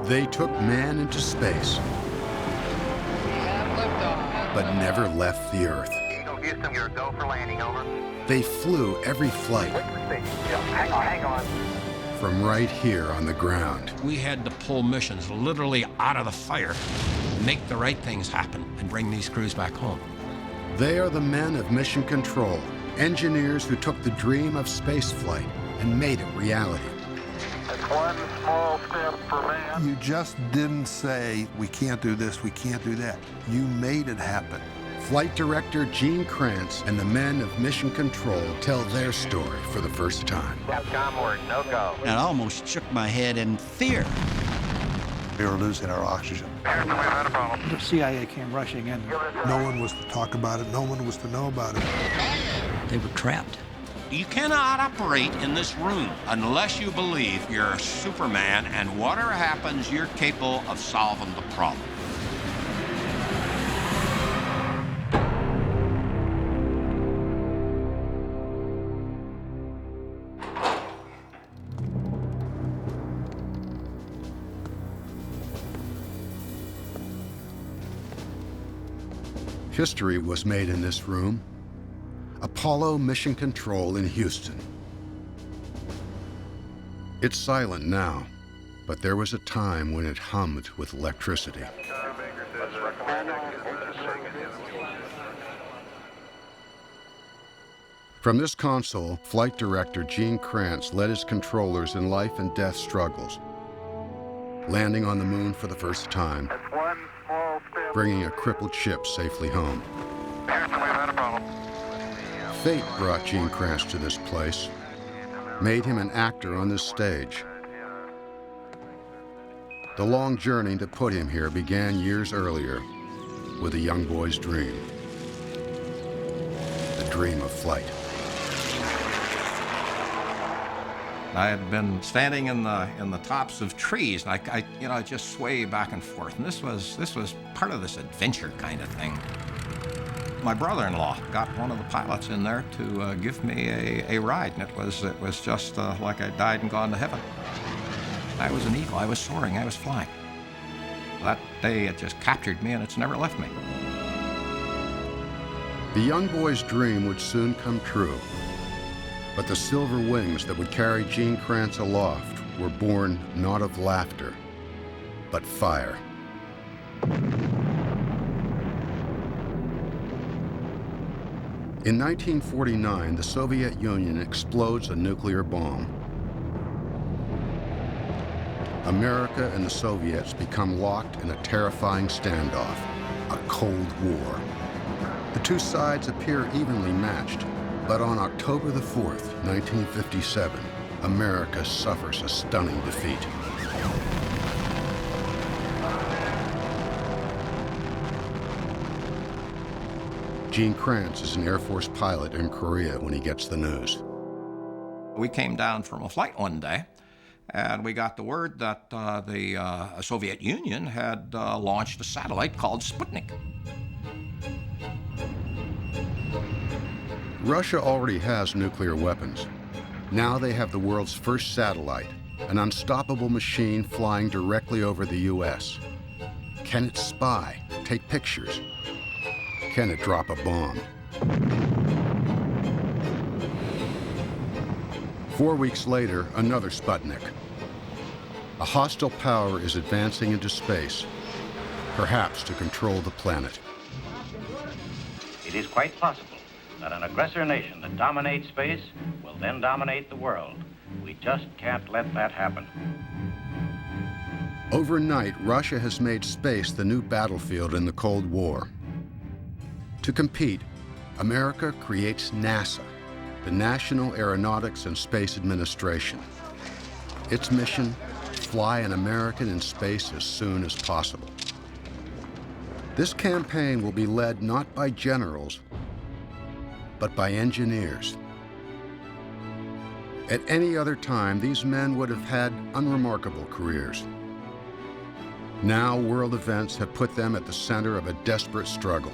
They took man into space, but never left the Earth. Houston, you're go for landing, over. They flew every flight Hang on. from right here on the ground. We had to pull missions literally out of the fire, make the right things happen, and bring these crews back home. They are the men of mission control, engineers who took the dream of spaceflight and made it reality. It's one small step for man. You just didn't say, we can't do this, we can't do that. You made it happen. Flight Director Gene Kranz and the men of Mission Control tell their story for the first time. Capcom word, no go. And I almost shook my head in fear. We were losing our oxygen. Harrison, we've had a problem. The CIA came rushing in. No one was to talk about it. No one was to know about it. They were trapped. You cannot operate in this room unless you believe you're a Superman and whatever happens, you're capable of solving the problem. History was made in this room. Apollo Mission Control in Houston. It's silent now, but there was a time when it hummed with electricity. From this console, Flight Director Gene Kranz led his controllers in life and death struggles, landing on the moon for the first time, It's one small step. bringing a crippled ship safely home. Harrison, we've had a problem. Fate brought Gene Kranz to this place, made him an actor on this stage. The long journey that put him here began years earlier with a young boy's dream. The dream of flight. I had been standing in the tops of trees, and I just sway back and forth. And this was part of this adventure kind of thing. My brother-in-law got one of the pilots in there to give me a ride, and it was just like I died and gone to heaven. I was an eagle. I was soaring. I was flying. That day, it just captured me, and it's never left me. The young boy's dream would soon come true. But the silver wings that would carry Gene Kranz aloft were born not of laughter, but fire. In 1949, the Soviet Union explodes a nuclear bomb. America and the Soviets become locked in a terrifying standoff, a Cold War. The two sides appear evenly matched. But on October the 4th, 1957, America suffers a stunning defeat. Gene Kranz is an Air Force pilot in Korea when he gets the news. We came down from a flight one day, and we got the word that the Soviet Union had launched a satellite called Sputnik. Russia already has nuclear weapons. Now they have the world's first satellite, an unstoppable machine flying directly over the U.S. Can it spy, take pictures? Can it drop a bomb? 4 weeks later, another Sputnik. A hostile power is advancing into space, perhaps to control the planet. It is quite possible that an aggressor nation that dominates space will then dominate the world. We just can't let that happen. Overnight, Russia has made space the new battlefield in the Cold War. To compete, America creates NASA, the National Aeronautics and Space Administration. Its mission, fly an American in space as soon as possible. This campaign will be led not by generals, but by engineers. At any other time, these men would have had unremarkable careers. Now, world events have put them at the center of a desperate struggle.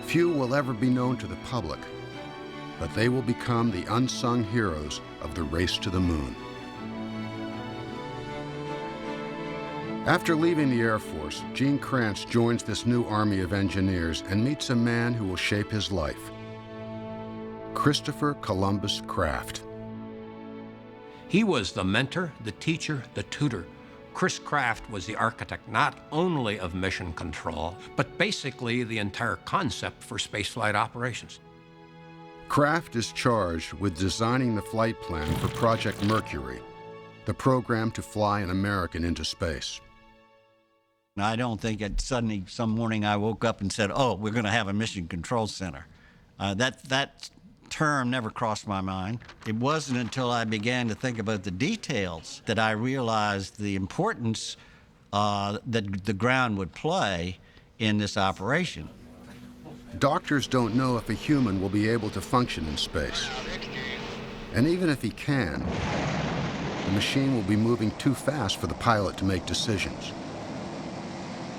Few will ever be known to the public, but they will become the unsung heroes of the race to the moon. After leaving the Air Force, Gene Kranz joins this new army of engineers and meets a man who will shape his life, Christopher Columbus Kraft. He was the mentor, the teacher, the tutor. Chris Kraft was the architect not only of mission control, but basically the entire concept for spaceflight operations. Kraft is charged with designing the flight plan for Project Mercury, the program to fly an American into space. I don't think that suddenly some morning I woke up and said, oh, we're going to have a mission control center. That term never crossed my mind. It wasn't until I began to think about the details that I realized the importance that the ground would play in this operation. Doctors don't know if a human will be able to function in space. And even if he can, the machine will be moving too fast for the pilot to make decisions.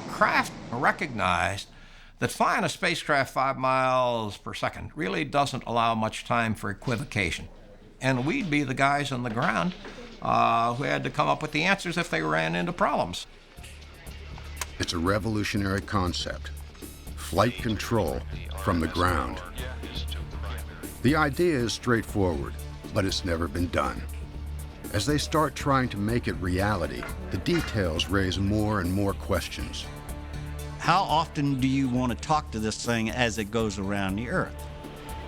Kraft recognized that flying a spacecraft 5 miles per second really doesn't allow much time for equivocation. And we'd be the guys on the ground who had to come up with the answers if they ran into problems. It's a revolutionary concept, flight control from the ground. The idea is straightforward, but it's never been done. As they start trying to make it reality, the details raise more and more questions. How often do you want to talk to this thing as it goes around the Earth?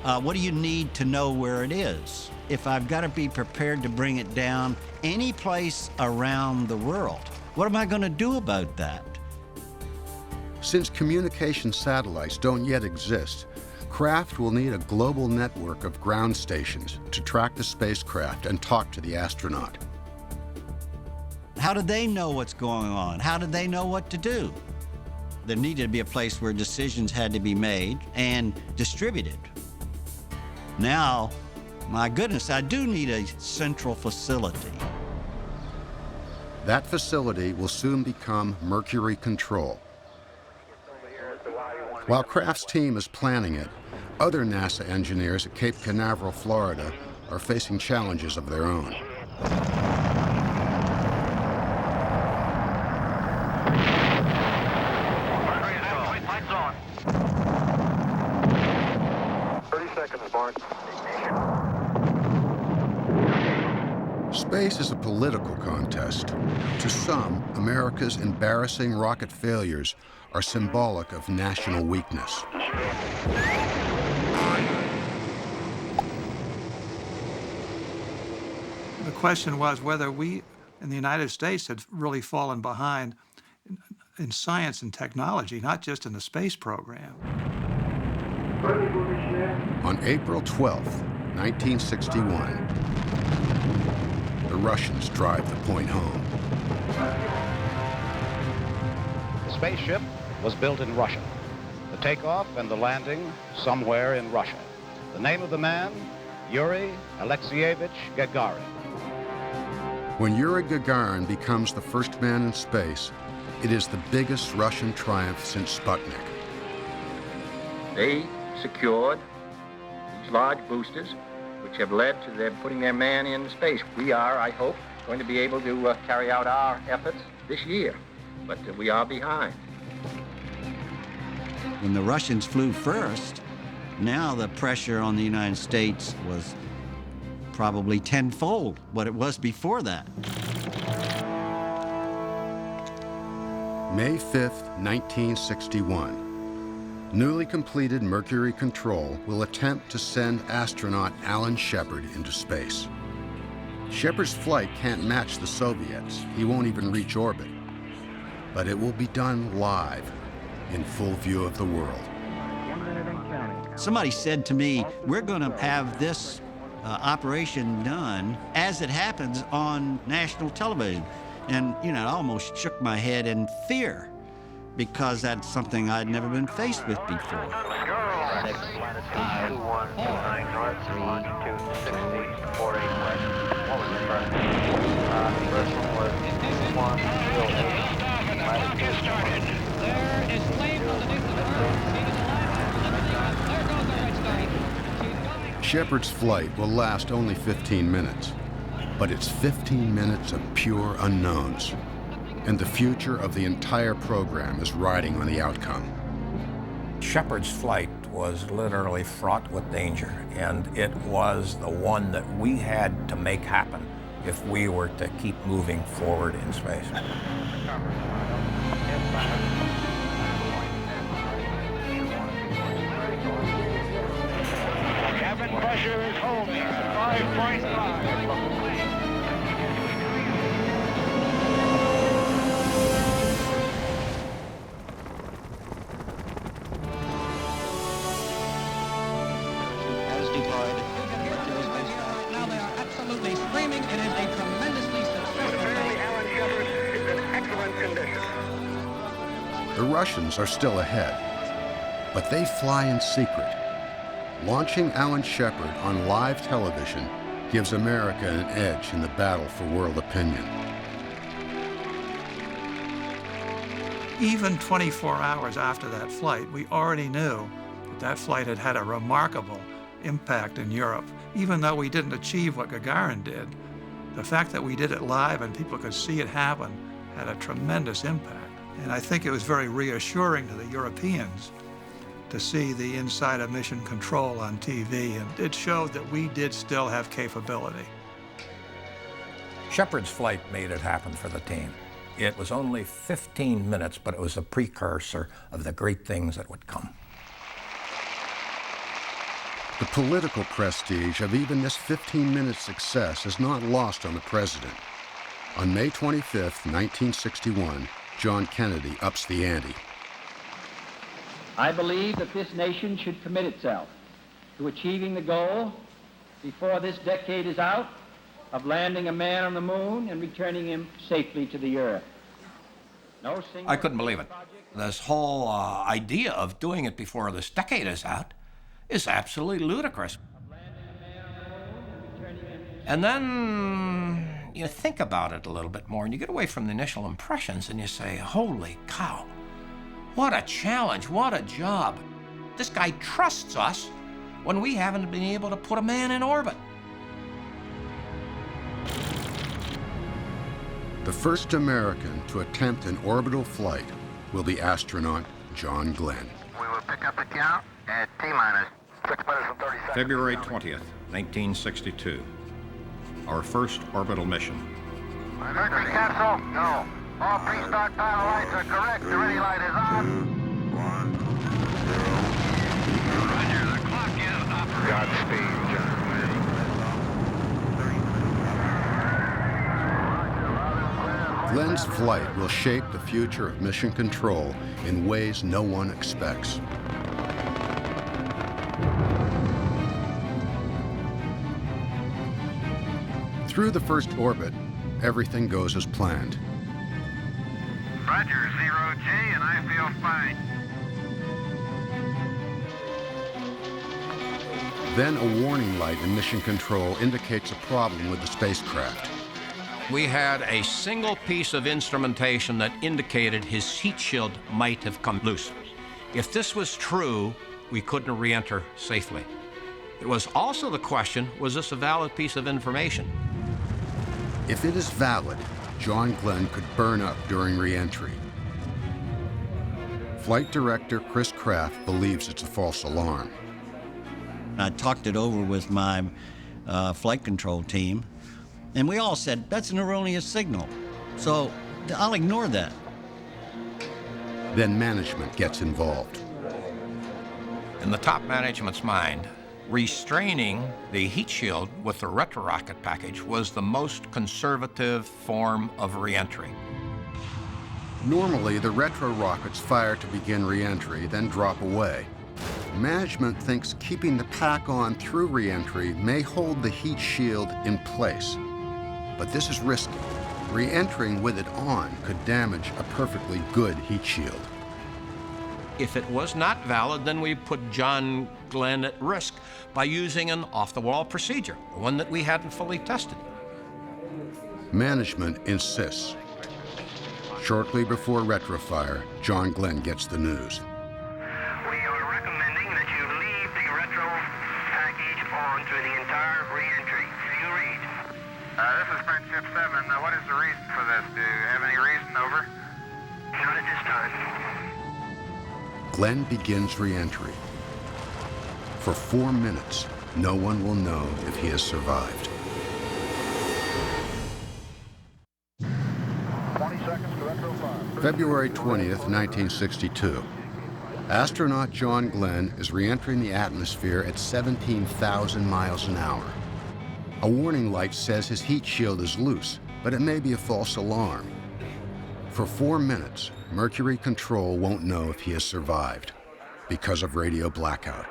What do you need to know where it is? If I've got to be prepared to bring it down any place around the world, what am I going to do about that? Since communication satellites don't yet exist, Kraft will need a global network of ground stations to track the spacecraft and talk to the astronaut. How do they know what's going on? How do they know what to do? There needed to be a place where decisions had to be made and distributed. Now, my goodness, I do need a central facility. That facility will soon become Mercury Control. While Kraft's team is planning it, other NASA engineers at Cape Canaveral, Florida, are facing challenges of their own. Space is a political contest. To some, America's embarrassing rocket failures are symbolic of national weakness. The question was whether we in the United States had really fallen behind in science and technology, not just in the space program. On April 12, 1961, the Russians drive the point home. The spaceship was built in Russia. The takeoff and the landing somewhere in Russia. The name of the man, Yuri Alexeyevich Gagarin. When Yuri Gagarin becomes the first man in space, it is the biggest Russian triumph since Sputnik. They secured these large boosters, which have led to their putting their man in space. We are, I hope, going to be able to carry out our efforts this year, but we are behind. When the Russians flew first, now the pressure on the United States was probably tenfold what it was before that. May 5th, 1961. Newly completed Mercury Control will attempt to send astronaut Alan Shepard into space. Shepard's flight can't match the Soviets. He won't even reach orbit. But it will be done live, in full view of the world. Somebody said to me, we're going to have this operation done as it happens on national television. And, you know, I almost shook my head in fear because that's something I'd never been faced with before. Shepard's flight will last only 15 minutes, but it's 15 minutes of pure unknowns, and the future of the entire program is riding on the outcome. Shepard's flight was literally fraught with danger, and it was the one that we had to make happen if we were to keep moving forward in space. Cabin pressure is holding 5.5. Now they are absolutely screaming. It is a tremendously successful Apparently, Alan Shepard is in excellent condition. The Russians are still ahead, but they fly in secret. Launching Alan Shepard on live television gives America an edge in the battle for world opinion. Even 24 hours after that flight, we already knew that that flight had had a remarkable impact in Europe. Even though we didn't achieve what Gagarin did, the fact that we did it live and people could see it happen had a tremendous impact. And I think it was very reassuring to the Europeans to see the inside of mission control on TV, and it showed that we did still have capability. Shepard's flight made it happen for the team. It was only 15 minutes, but it was a precursor of the great things that would come. The political prestige of even this 15-minute success is not lost on the president. On May 25, 1961, John Kennedy ups the ante. I believe that this nation should commit itself to achieving the goal, before this decade is out, of landing a man on the moon and returning him safely to the earth. No single I couldn't believe it. This whole idea of doing it before this decade is out is absolutely ludicrous. And then you think about it a little bit more and you get away from the initial impressions and you say, holy cow, what a challenge, what a job. This guy trusts us when we haven't been able to put a man in orbit. The first American to attempt an orbital flight will be astronaut John Glenn. We will pick up the count at T-minus 6 minutes and 30 seconds. February 20th, 1962. Our first orbital mission. Mercury capsule, no. All pre-start power lights are correct. The ready light is on. 1, 0. Roger, the clock is operating. Godspeed, John. Glenn's flight will shape the future of mission control in ways no one expects. Through the first orbit, everything goes as planned. Roger, 0G, and I feel fine. Then a warning light in mission control indicates a problem with the spacecraft. We had a single piece of instrumentation that indicated his heat shield might have come loose. If this was true, we couldn't re-enter safely. It was also the question, was this a valid piece of information? If it is valid, John Glenn could burn up during re-entry. Flight director Chris Kraft believes it's a false alarm. I talked it over with my flight control team, and we all said, that's an erroneous signal. So I'll ignore that. Then management gets involved. In the top management's mind, restraining the heat shield with the retro-rocket package was the most conservative form of re-entry. Normally, the retro rockets fire to begin re-entry, then drop away. Management thinks keeping the pack on through re-entry may hold the heat shield in place. But this is risky. Re-entering with it on could damage a perfectly good heat shield. If it was not valid, then we put John Glenn at risk by using an off-the-wall procedure, one that we hadn't fully tested. Management insists. Shortly before retrofire, John Glenn gets the news. We are recommending that you leave the retro package on through the entire re-entry. Do you read? This is Friendship 7. What is the reason for this? Do you have any reason? Over. Not at this time. Glenn begins re-entry. For 4 minutes, no one will know if he has survived. 20 seconds to retro fire. February 20th, 1962. Astronaut John Glenn is re-entering the atmosphere at 17,000 miles an hour. A warning light says his heat shield is loose, but it may be a false alarm. For 4 minutes, Mercury Control won't know if he has survived because of radio blackout.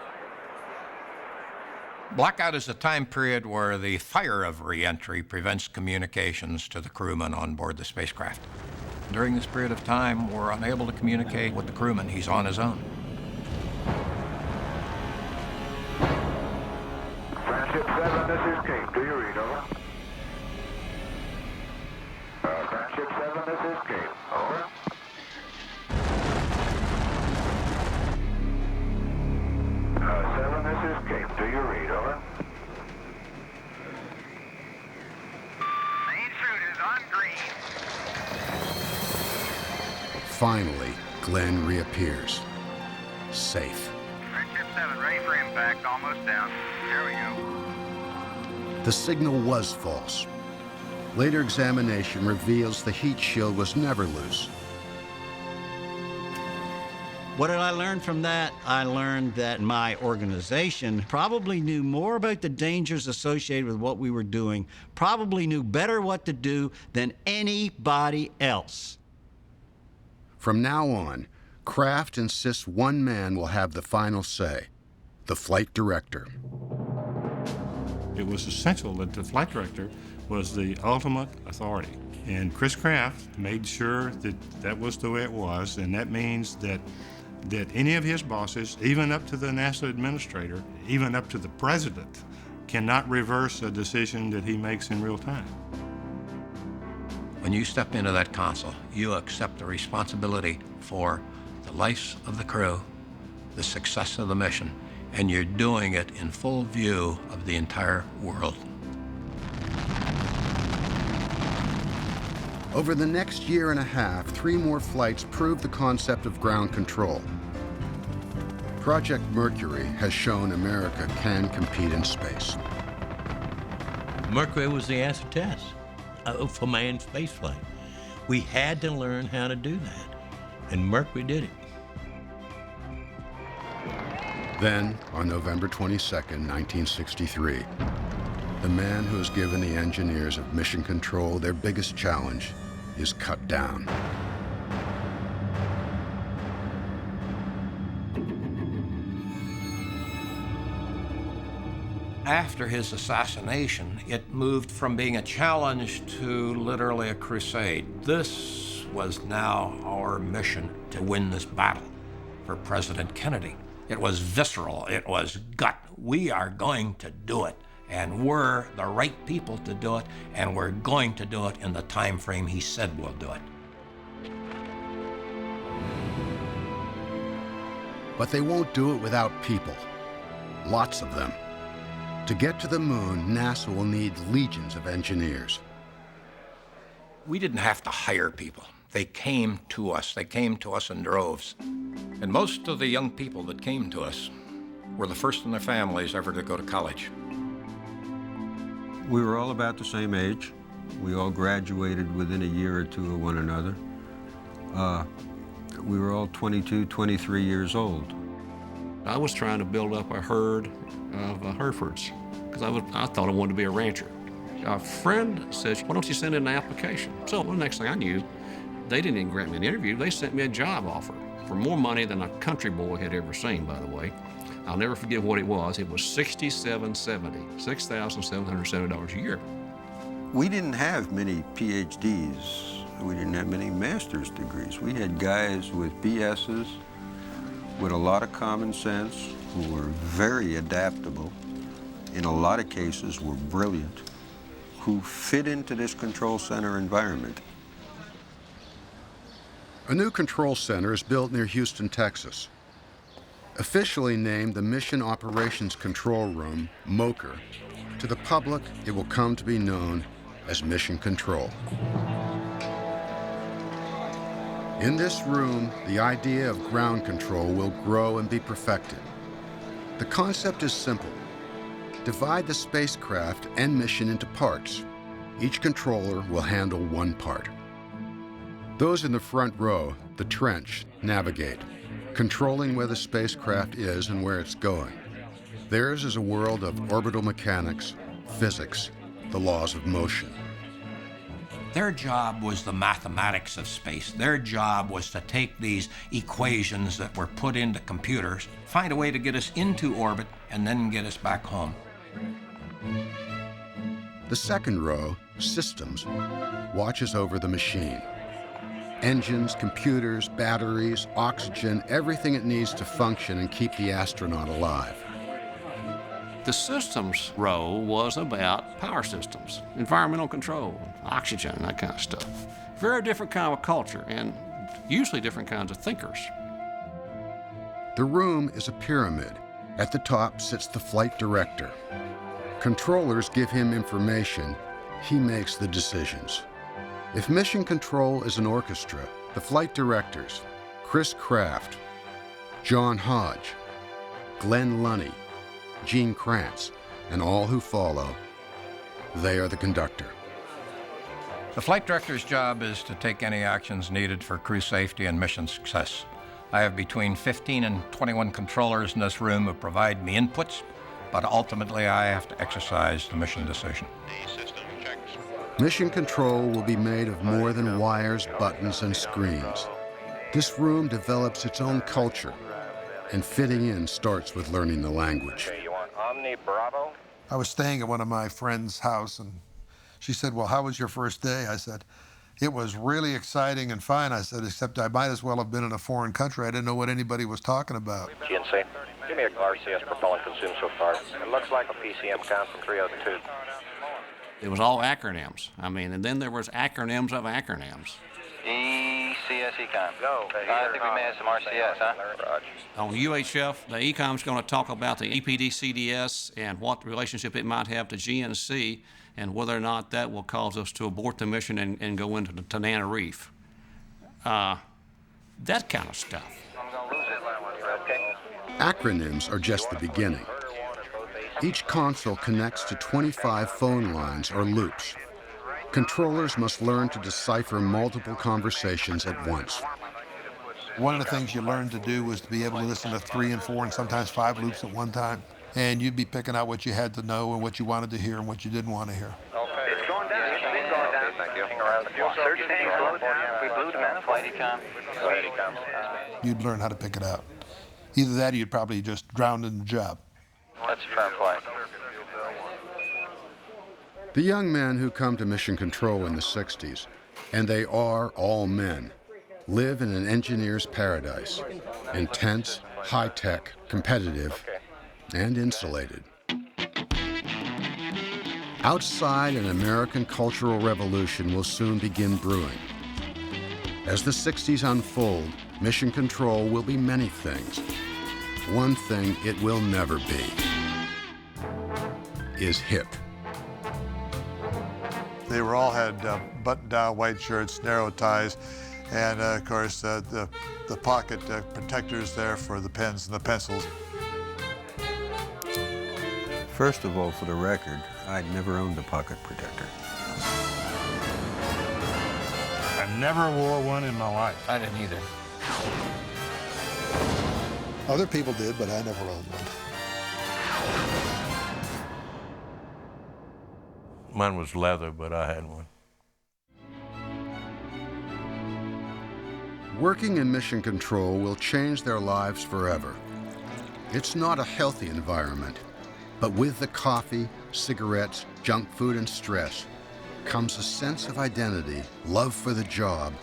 Blackout is a time period where the fire of re-entry prevents communications to the crewman on board the spacecraft. During this period of time, we're unable to communicate with the crewman. He's on his own. Friendship 7, this is Cape. Do you read? Over. Friendship 7, this is Cape. Over. This is Cape. Do you read? Over. Main chute is on green. Finally, Glenn reappears. Safe. Friendship 7, ready for impact. Almost down. Here we go. The signal was false. Later examination reveals the heat shield was never loose. What did I learn from that? I learned that my organization probably knew more about the dangers associated with what we were doing, probably knew better what to do than anybody else. From now on, Kraft insists one man will have the final say, the flight director. It was essential that the flight director was the ultimate authority. And Chris Kraft made sure that that was the way it was, and that means that any of his bosses, even up to the NASA administrator, even up to the president, cannot reverse a decision that he makes in real time. When you step into that console, you accept the responsibility for the lives of the crew, the success of the mission, and you're doing it in full view of the entire world. Over the next year and a half, 3 more flights proved the concept of ground control. Project Mercury has shown America can compete in space. Mercury was the acid test for manned spaceflight. We had to learn how to do that, and Mercury did it. Then, on November 22nd, 1963, the man who has given the engineers of Mission Control their biggest challenge is cut down. After his assassination, it moved from being a challenge to literally a crusade. This was now our mission to win this battle for President Kennedy. It was visceral, it was gut. We are going to do it, and we're the right people to do it, and we're going to do it in the time frame he said we'll do it. But they won't do it without people. Lots of them. To get to the moon, NASA will need legions of engineers. We didn't have to hire people. They came to us. They came to us in droves. And most of the young people that came to us were the first in their families ever to go to college. We were all about the same age. We all graduated within a year or two of one another. We were all 22, 23 years old. I was trying to build up a herd of Herefords because I thought I wanted to be a rancher. A friend says, why don't you send in an application? So the next thing I knew, they didn't even grant me an interview. They sent me a job offer for more money than a country boy had ever seen, by the way. I'll never forget what it was. It was $6,770, $6,770 a year. We didn't have many PhDs. We didn't have many master's degrees. We had guys with BSs, with a lot of common sense, who were very adaptable, in a lot of cases were brilliant, who fit into this control center environment. A new control center is built near Houston, Texas. Officially named the Mission Operations Control Room, MOCR, to the public it will come to be known as Mission Control. In this room, the idea of ground control will grow and be perfected. The concept is simple. Divide the spacecraft and mission into parts. Each controller will handle one part. Those in the front row, the trench, navigate, controlling where the spacecraft is and where it's going. Theirs is a world of orbital mechanics, physics, the laws of motion. Their job was the mathematics of space. Their job was to take these equations that were put into computers, find a way to get us into orbit, and then get us back home. The second row, systems, watches over the machine. Engines, computers, batteries, oxygen, everything it needs to function and keep the astronaut alive. The systems row was about power systems, environmental control, oxygen, that kind of stuff. Very different kind of culture, and usually different kinds of thinkers. The room is a pyramid. At the top sits the flight director. Controllers give him information. He makes the decisions. If mission control is an orchestra, the flight directors, Chris Kraft, John Hodge, Glenn Lunny, Gene Kranz, and all who follow, they are the conductor. The flight director's job is to take any actions needed for crew safety and mission success. I have between 15 and 21 controllers in this room who provide me inputs, but ultimately I have to exercise the mission decision. Mission control will be made of more than wires, buttons, and screens. This room develops its own culture, and fitting in starts with learning the language. I was staying at one of my friend's house, and she said, well, how was your first day? I said, it was really exciting and fine. I said, except I might as well have been in a foreign country. I didn't know what anybody was talking about. GNC, give me a RCS propellant consumed so far. It looks like a PCM count from 302. It was all acronyms. I mean, and then there was acronyms of acronyms. ECS Econ. Go. I think we may have some RCS, huh? Roger. On UHF, the Ecom's going to talk about the EPD CDS and what relationship it might have to GNC and whether or not that will cause us to abort the mission and go into the Tanana Reef. That kind of stuff. I'm going to lose it. Okay. Acronyms are just the beginning. Each console connects to 25 phone lines or loops. Controllers must learn to decipher multiple conversations at once. One of the things you learned to do was to be able to listen to 3 and 4 and sometimes 5 loops at one time. And you'd be picking out what you had to know and what you wanted to hear and what you didn't want to hear. Okay. It's going down. It's going down. Thank you. Hang around. Search tank slowed down. We blew the man. Flight Econ. Go ahead, Econ. You'd learn how to pick it out. Either that or you'd probably just drown in the job. That's a firm flight. The young men who come to Mission Control in the 60s, and they are all men, live in an engineer's paradise. Intense, high-tech, competitive, and insulated. Outside, an American cultural revolution will soon begin brewing. As the 60s unfold, Mission Control will be many things. One thing it will never be is hip. They were all had button-down white shirts, narrow ties, and of course the pocket protectors there for the pens and the pencils. First of all, for the record, I'd never owned a pocket protector. I never wore one in my life. I didn't either. Other people did, but I never owned one. Mine was leather, but I had one. Working in Mission Control will change their lives forever. It's not a healthy environment, but with the coffee, cigarettes, junk food, and stress comes a sense of identity, love for the job,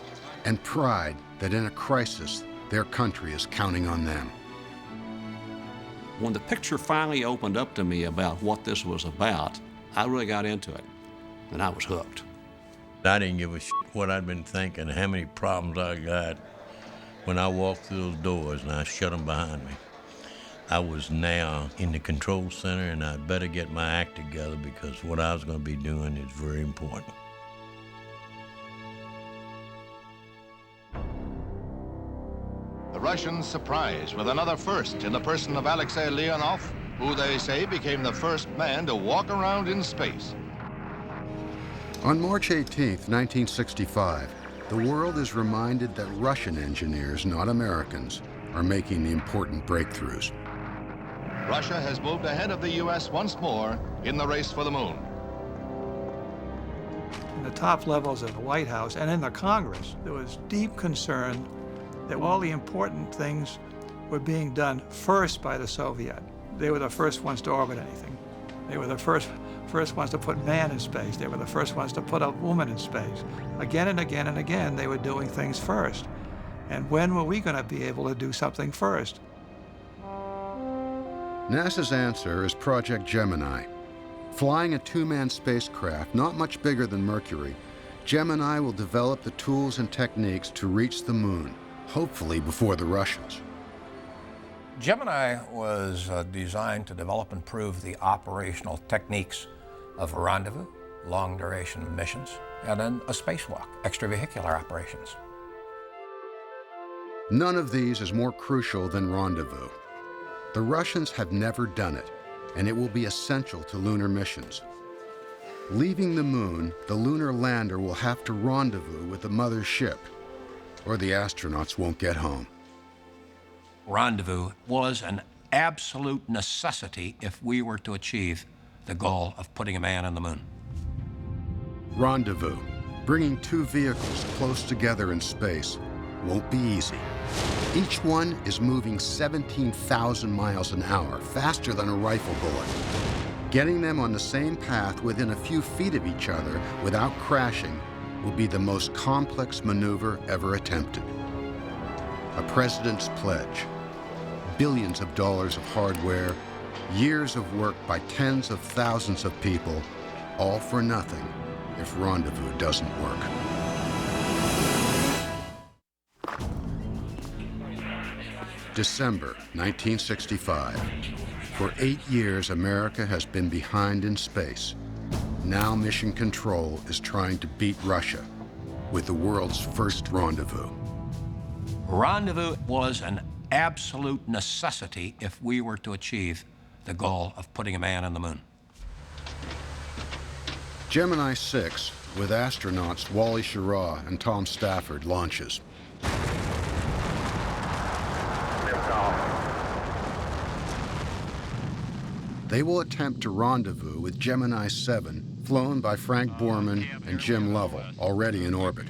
and pride that in a crisis, their country is counting on them. When the picture finally opened up to me about what this was about, I really got into it, and I was hooked. I didn't give a shit what I'd been thinking, how many problems I got when I walked through those doors and I shut them behind me. I was now in the control center, and I'd better get my act together because what I was going to be doing is very important. The Russians surprised with another first in the person of Alexei Leonov, who they say became the first man to walk around in space. On March 18, 1965, the world is reminded that Russian engineers, not Americans, are making the important breakthroughs. Russia has moved ahead of the U.S. once more in the race for the moon. In the top levels of the White House and in the Congress, there was deep concern that all the important things were being done first by the Soviet. They were the first ones to orbit anything. They were the first ones to put man in space. They were the first ones to put a woman in space. Again and again and again, they were doing things first. And when were we going to be able to do something first? NASA's answer is Project Gemini. Flying a two-man spacecraft not much bigger than Mercury, Gemini will develop the tools and techniques to reach the moon, hopefully before the Russians. Gemini was designed to develop and prove the operational techniques of rendezvous, long-duration missions, and then a spacewalk, extravehicular operations. None of these is more crucial than rendezvous. The Russians have never done it, and it will be essential to lunar missions. Leaving the moon, the lunar lander will have to rendezvous with the mother ship, or the astronauts won't get home. Rendezvous was an absolute necessity if we were to achieve the goal of putting a man on the moon. Rendezvous, bringing two vehicles close together in space, won't be easy. Each one is moving 17,000 miles an hour, faster than a rifle bullet. Getting them on the same path within a few feet of each other without crashing will be the most complex maneuver ever attempted. A president's pledge, billions of dollars of hardware, years of work by tens of thousands of people, all for nothing if rendezvous doesn't work. December 1965. For 8 years, America has been behind in space. Now Mission Control is trying to beat Russia with the world's first rendezvous. Rendezvous was an absolute necessity if we were to achieve the goal of putting a man on the moon. Gemini 6, with astronauts Wally Schirra and Tom Stafford, launches. They will attempt to rendezvous with Gemini 7, flown by Frank Borman and Jim Lovell, already in orbit.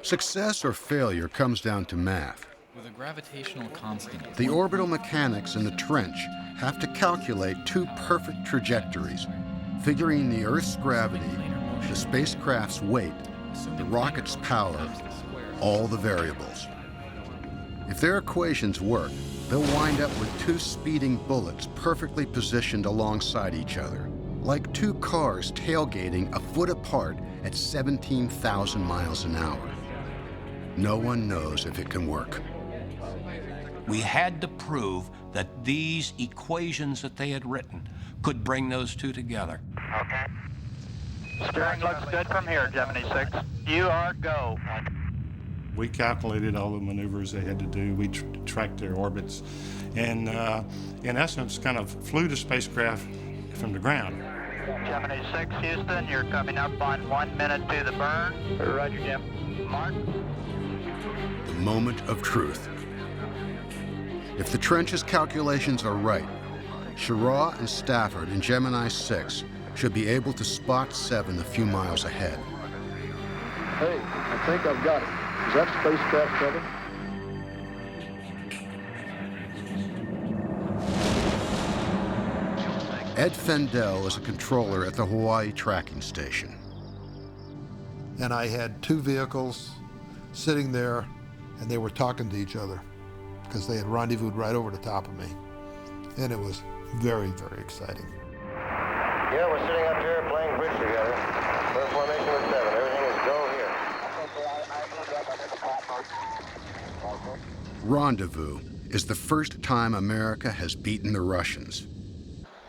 Success or failure comes down to math. With a gravitational constant. The orbital mechanics in the trench have to calculate two perfect trajectories, figuring the Earth's gravity, the spacecraft's weight, the rocket's power, all the variables. If their equations work, they'll wind up with two speeding bullets perfectly positioned alongside each other, like two cars tailgating a foot apart at 17,000 miles an hour. No one knows if it can work. We had to prove that these equations that they had written could bring those two together. Okay. Steering looks good from here, Gemini 6. You are go. We calculated all the maneuvers they had to do. We tracked their orbits, and in essence, kind of flew the spacecraft from the ground. Gemini 6, Houston, you're coming up on 1 minute to the burn. Roger, Jim. Mark. The moment of truth. If the trench's calculations are right, Schirra and Stafford in Gemini 6 should be able to spot 7 a few miles ahead. Hey, I think I've got it. Is that spacecraft 7? Ed Fendell is a controller at the Hawaii tracking station. And I had two vehicles sitting there, and they were talking to each other because they had rendezvoused right over the top of me. And it was very, very exciting. Yeah, we're sitting up here playing bridge together. We're in formation with 7. Everything is go here. Rendezvous is the first time America has beaten the Russians.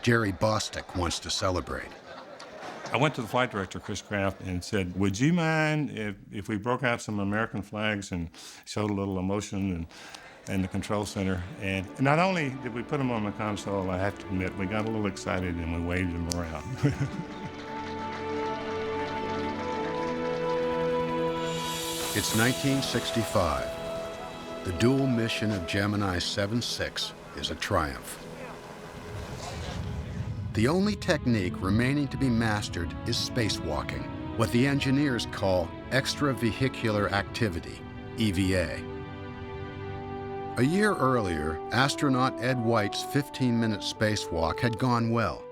Jerry Bostic wants to celebrate. I went to the flight director, Chris Kraft, and said, would you mind if we broke out some American flags and showed a little emotion in the control center? And not only did we put them on the console, I have to admit, we got a little excited and we waved them around. It's 1965. The dual mission of Gemini 7-6 is a triumph. The only technique remaining to be mastered is spacewalking, what the engineers call extravehicular activity, EVA. A year earlier, astronaut Ed White's 15-minute spacewalk had gone well.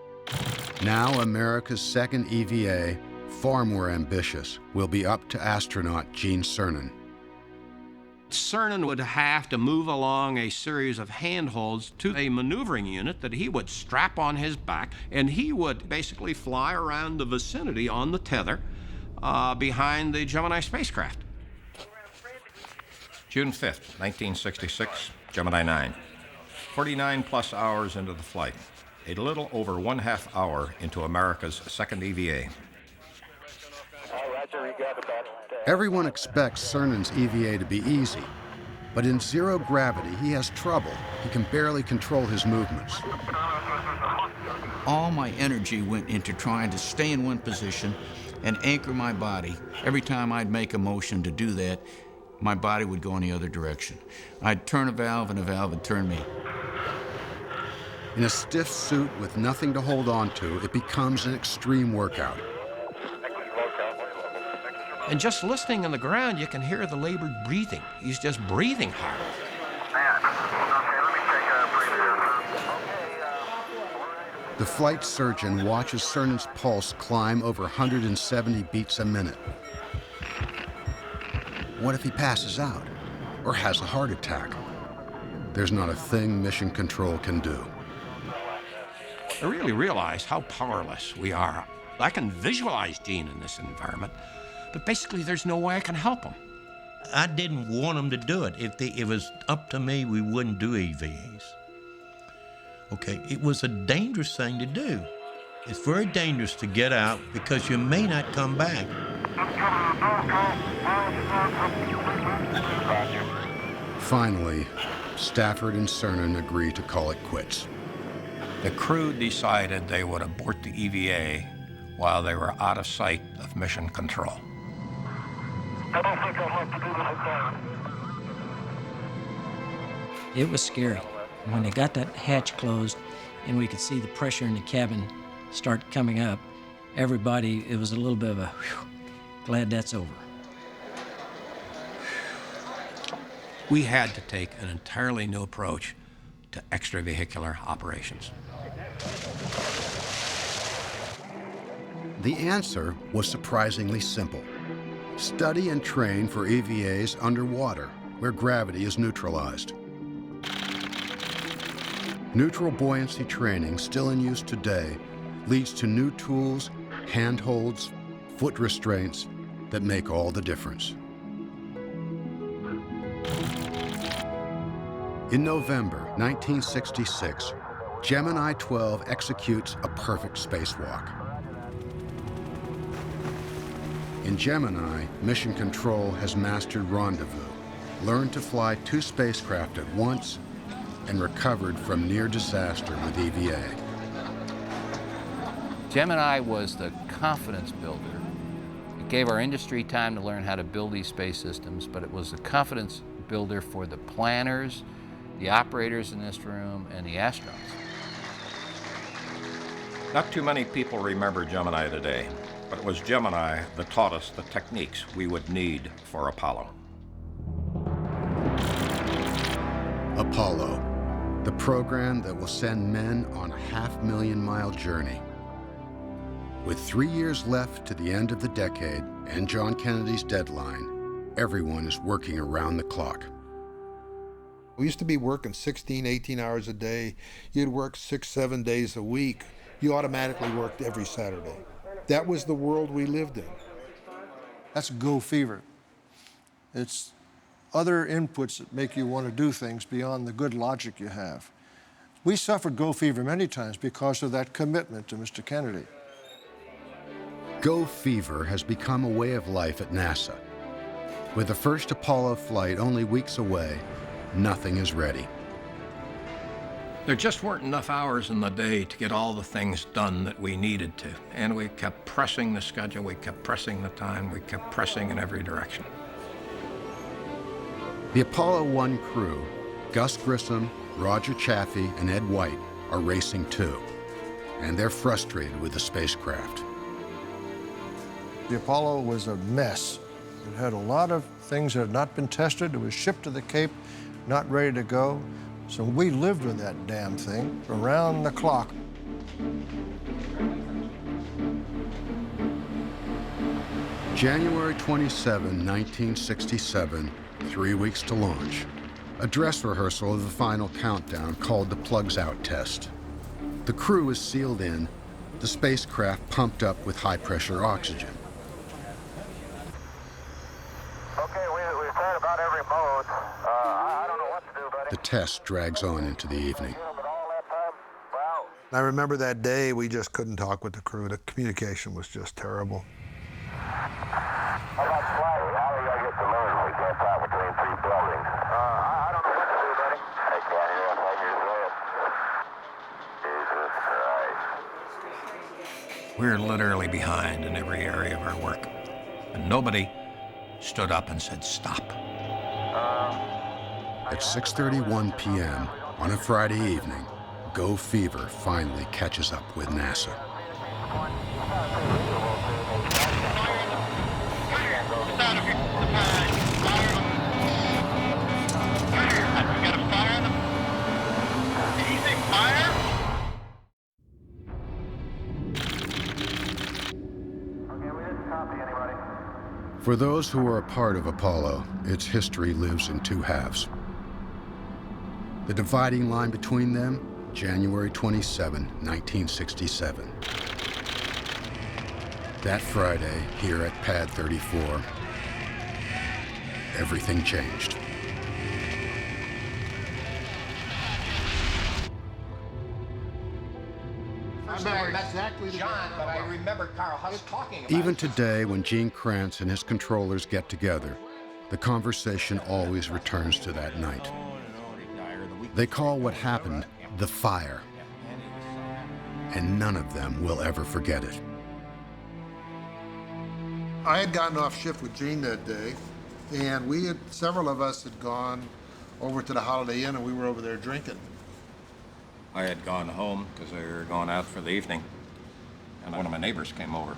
Now America's second EVA, far more ambitious, will be up to astronaut Gene Cernan. Cernan would have to move along a series of handholds to a maneuvering unit that he would strap on his back, and he would basically fly around the vicinity on the tether behind the Gemini spacecraft. June 5th, 1966, Gemini 9. 49 plus hours into the flight, a little over 1/2 hour into America's second EVA. Everyone expects Cernan's EVA to be easy, but in zero gravity, he has trouble. He can barely control his movements. All my energy went into trying to stay in one position and anchor my body. Every time I'd make a motion to do that, my body would go in the other direction. I'd turn a valve and a valve would turn me. In a stiff suit with nothing to hold on to, it becomes an extreme workout. And just listening on the ground, you can hear the labored breathing. He's just breathing hard. The flight surgeon watches Cernan's pulse climb over 170 beats a minute. What if he passes out or has a heart attack? There's not a thing Mission Control can do. I really realize how powerless we are. I can visualize Gene in this environment, but basically there's no way I can help him. I didn't want them to do it. If it was up to me, we wouldn't do EVAs. Okay, it was a dangerous thing to do. It's very dangerous to get out because you may not come back. Finally, Stafford and Cernan agree to call it quits. The crew decided they would abort the EVA while they were out of sight of Mission Control. I don't think I'll have to do this again. It was scary. When they got that hatch closed and we could see the pressure in the cabin start coming up, everybody, it was a little bit of a, whew, glad that's over. We had to take an entirely new approach to extravehicular operations. The answer was surprisingly simple. Study and train for EVAs underwater, where gravity is neutralized. Neutral buoyancy training, still in use today, leads to new tools, handholds, foot restraints that make all the difference. In November 1966, Gemini 12 executes a perfect spacewalk. In Gemini, Mission Control has mastered rendezvous, learned to fly 2 spacecraft at once, and recovered from near disaster with EVA. Gemini was the confidence builder. It gave our industry time to learn how to build these space systems, but it was the confidence builder for the planners, the operators in this room, and the astronauts. Not too many people remember Gemini today, but it was Gemini that taught us the techniques we would need for Apollo. Apollo, the program that will send men on a 500,000-mile journey. With 3 years left to the end of the decade and John Kennedy's deadline, everyone is working around the clock. We used to be working 16, 18 hours a day. You'd work 6, 7 days a week. You automatically worked every Saturday. That was the world we lived in. That's go fever. It's other inputs that make you want to do things beyond the good logic you have. We suffered Go fever many times because of that commitment to Mr. Kennedy. Go fever has become a way of life at NASA. With the first Apollo flight only weeks away, nothing is ready. There just weren't enough hours in the day to get all the things done that we needed to. And we kept pressing the schedule, we kept pressing the time, we kept pressing in every direction. The Apollo 1 crew, Gus Grissom, Roger Chaffee, and Ed White, are racing too. And they're frustrated with the spacecraft. The Apollo was a mess. It had a lot of things that had not been tested. It was shipped to the Cape, not ready to go. So we lived with that damn thing around the clock. January 27, 1967, 3 weeks to launch. A dress rehearsal of the final countdown called the Plugs Out test. The crew is sealed in, the spacecraft pumped up with high-pressure oxygen. Okay, we've tried about every mode. I don't know what to do, buddy. The test drags on into the evening. I remember that day we just couldn't talk with the crew. The communication was just terrible. How about Slider? How are we gonna get to Moon? We can't talk between three buildings. I don't know what to do, buddy. I can't hear what you're saying. Jesus Christ. We're literally behind in every area of our work. And nobody stood up and said, stop. At 6:31 p.m. on a Friday evening, Go fever finally catches up with NASA. For those who are a part of Apollo, its history lives in two halves. The dividing line between them, January 27, 1967. That Friday, here at Pad 34, everything changed. Exactly John, but I remember Carl Huss talking about Even today, when Gene Kranz and his controllers get together, the conversation always returns to that night. They call what happened the fire, and none of them will ever forget it. I had gotten off shift with Gene that day, and several of us had gone over to the Holiday Inn, and we were over there drinking. I had gone home because they were going out for the evening, and one of my neighbors came over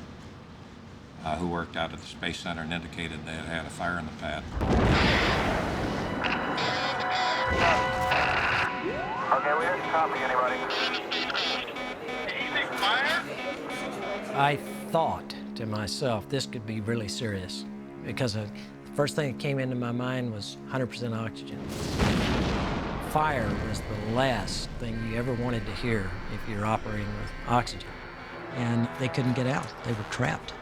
who worked out at the Space Center and indicated they had had a fire in the pad. Okay, we didn't copy anybody. Evening fire? I thought to myself, this could be really serious, because the first thing that came into my mind was 100% oxygen. Fire was the last thing you ever wanted to hear if you're operating with oxygen. And they couldn't get out. They were trapped.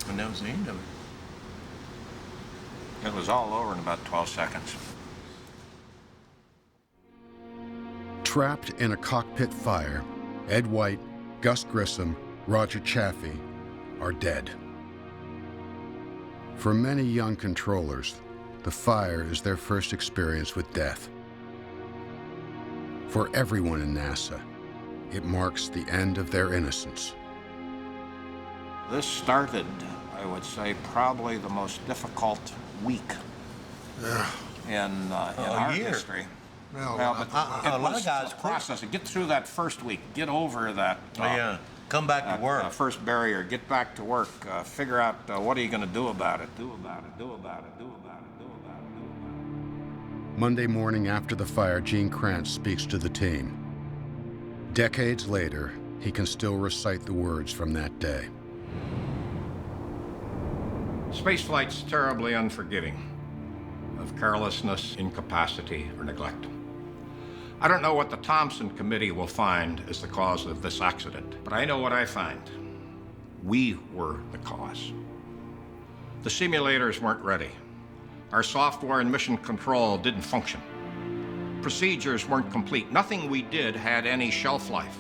And that was the end of it. It was all over in about 12 seconds. Trapped in a cockpit fire, Ed White, Gus Grissom, Roger Chaffee are dead. For many young controllers, the fire is their first experience with death. For everyone in NASA, it marks the end of their innocence. This started, I would say, probably the most difficult week in our year. history. Well, but a it lot was of guys a process. Get through that first week. Get over that. Come back to work. First barrier. Get back to work. Figure out what are you going to do about it. Monday morning after the fire, Gene Kranz speaks to the team. Decades later, he can still recite the words from that day. Spaceflight's terribly unforgiving of carelessness, incapacity, or neglect. I don't know what the Thompson Committee will find as the cause of this accident, but I know what I find. We were the cause. The simulators weren't ready. Our software and mission control didn't function. Procedures weren't complete. Nothing we did had any shelf life.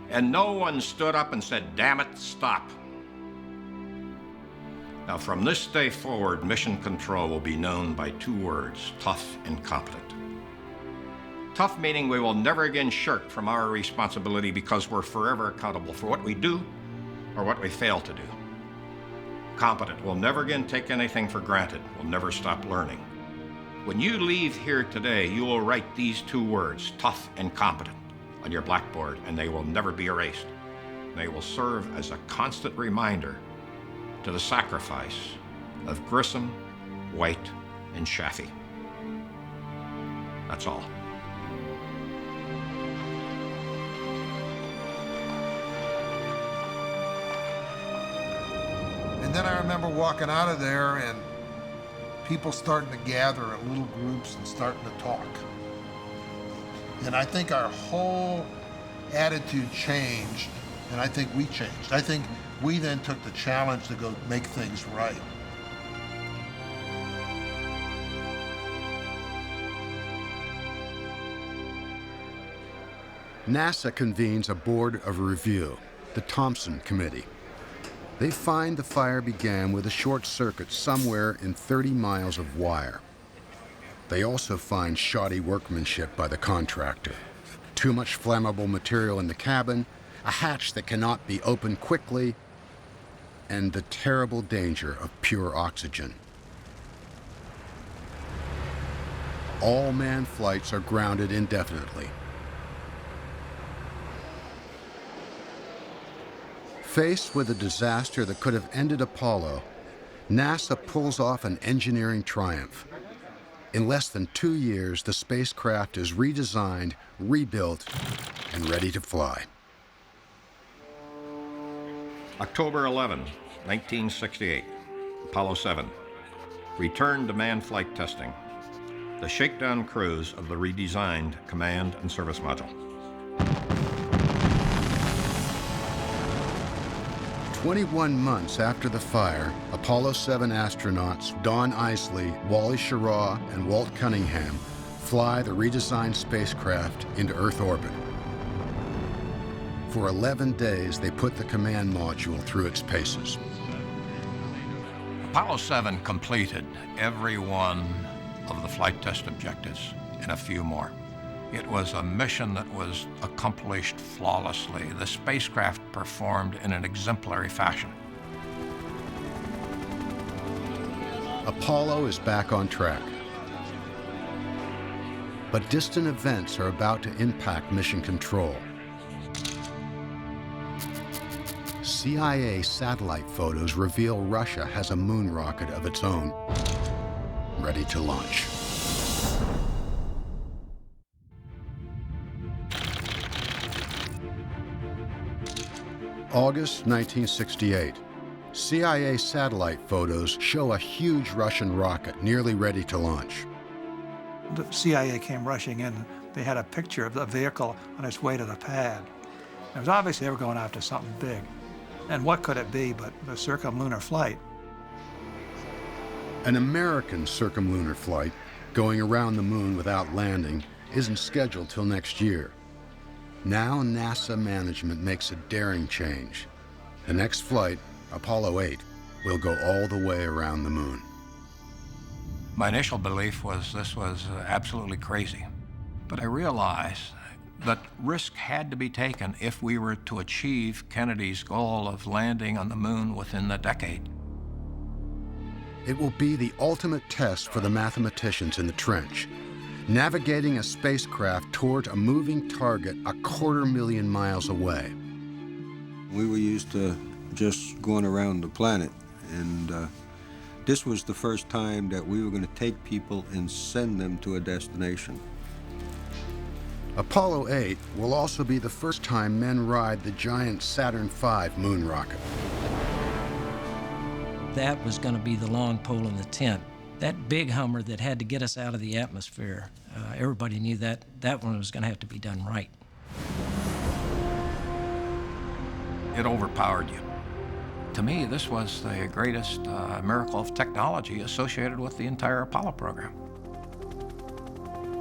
And no one stood up and said, "Damn it, stop." Now, from this day forward, mission control will be known by two words: tough and competent. Tough meaning we will never again shirk from our responsibility because we're forever accountable for what we do or what we fail to do. Competent, we'll never again take anything for granted. We'll never stop learning. When you leave here today, you will write these two words, tough and competent, on your blackboard, and they will never be erased. They will serve as a constant reminder to the sacrifice of Grissom, White, and Chaffee. That's all. And then I remember walking out of there and people starting to gather in little groups and starting to talk. And I think our whole attitude changed, and I think we changed. I think we then took the challenge to go make things right. NASA convenes a board of review, the Thompson Committee. They find the fire began with a short circuit somewhere in 30 miles of wire. They also find shoddy workmanship by the contractor. Too much flammable material in the cabin, a hatch that cannot be opened quickly, and the terrible danger of pure oxygen. All manned flights are grounded indefinitely. Faced with a disaster that could have ended Apollo, NASA pulls off an engineering triumph. In less than 2 years, the spacecraft is redesigned, rebuilt, and ready to fly. October 11, 1968, Apollo 7. Returned to manned flight testing. The shakedown cruise of the redesigned command and service module. 21 months after the fire, Apollo 7 astronauts Don Isley, Wally Schirra, and Walt Cunningham fly the redesigned spacecraft into Earth orbit. For 11 days, they put the command module through its paces. Apollo 7 completed every one of the flight test objectives and a few more. It was a mission that was accomplished flawlessly. The spacecraft performed in an exemplary fashion. Apollo is back on track. But distant events are about to impact mission control. CIA satellite photos reveal Russia has a moon rocket of its own, ready to launch. August 1968. CIA satellite photos show a huge Russian rocket nearly ready to launch. The CIA came rushing in. They had a picture of the vehicle on its way to the pad. It was obviously they were going after something big. And what could it be but the circumlunar flight? An American circumlunar flight, going around the moon without landing, isn't scheduled till next year. Now NASA management makes a daring change. The next flight, Apollo 8, will go all the way around the moon. My initial belief was this was absolutely crazy. But I realized that risk had to be taken if we were to achieve Kennedy's goal of landing on the moon within the decade. It will be the ultimate test for the mathematicians in the trench, navigating a spacecraft toward a moving target 250,000 miles away. We were used to just going around the planet, and this was the first time that we were going to take people and send them to a destination. Apollo 8 will also be the first time men ride the giant Saturn V moon rocket. That was going to be the long pole in the tent. That big Hummer that had to get us out of the atmosphere, everybody knew that one was going to have to be done right. It overpowered you. To me, this was the greatest miracle of technology associated with the entire Apollo program.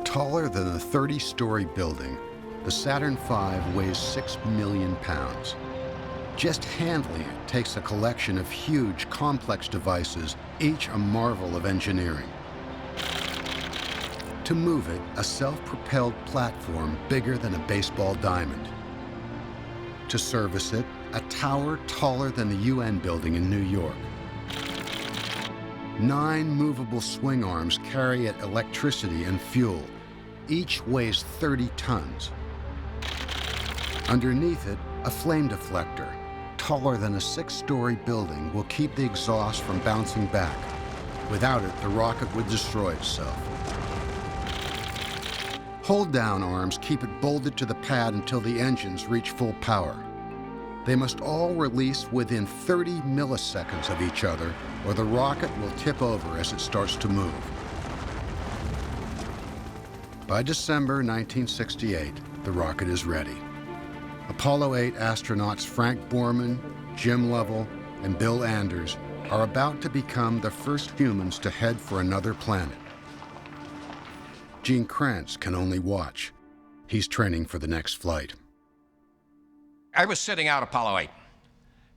Taller than a 30-story building, the Saturn V weighs 6 million pounds. Just handling it takes a collection of huge, complex devices, each a marvel of engineering. To move it, a self-propelled platform bigger than a baseball diamond. To service it, a tower taller than the UN building in New York. 9 movable swing arms carry it electricity and fuel. Each weighs 30 tons. Underneath it, a flame deflector, taller than a 6-story building, will keep the exhaust from bouncing back. Without it, the rocket would destroy itself. Hold-down arms keep it bolted to the pad until the engines reach full power. They must all release within 30 milliseconds of each other, or the rocket will tip over as it starts to move. By December 1968, the rocket is ready. Apollo 8 astronauts Frank Borman, Jim Lovell, and Bill Anders are about to become the first humans to head for another planet. Gene Kranz can only watch. He's training for the next flight. I was sitting out Apollo 8,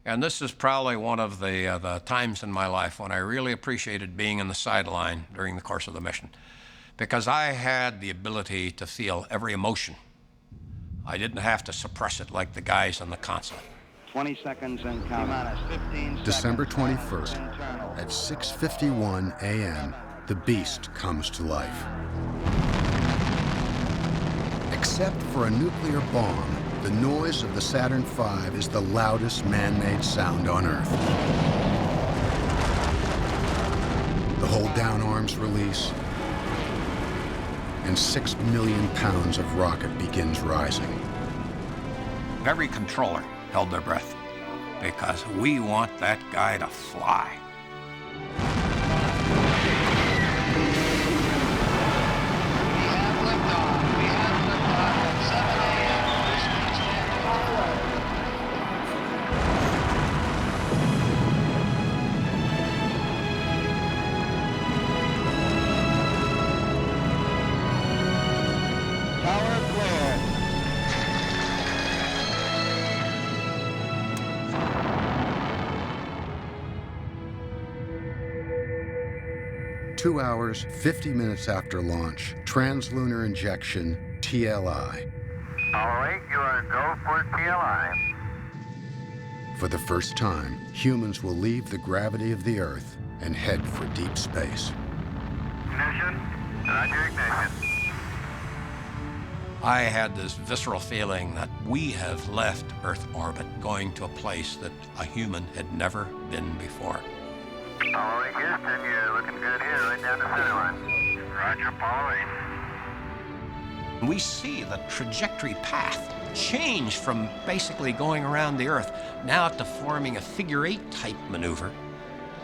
and this is probably one of the times in my life when I really appreciated being in the sideline during the course of the mission, because I had the ability to feel every emotion. I didn't have to suppress it like the guys on the console. 20 seconds and counting. 15 December seconds. 21st, at 6:51 a.m., the beast comes to life. Except for a nuclear bomb, the noise of the Saturn V is the loudest man-made sound on Earth. The hold-down arms release, and 6 million pounds of rocket begins rising. Every controller held their breath, because we want that guy to fly. Tower clear. 2 hours, 50 minutes after launch, translunar injection, TLI. All right, you are go for TLI. For the first time, humans will leave the gravity of the Earth and head for deep space. Ignition. Roger, ignition. I had this visceral feeling that we have left Earth orbit going to a place that a human had never been before. All right, Houston, you're looking good here, right down the center line. Roger, Apollo 8. We see the trajectory path change from basically going around the Earth now to forming a figure-8 type maneuver.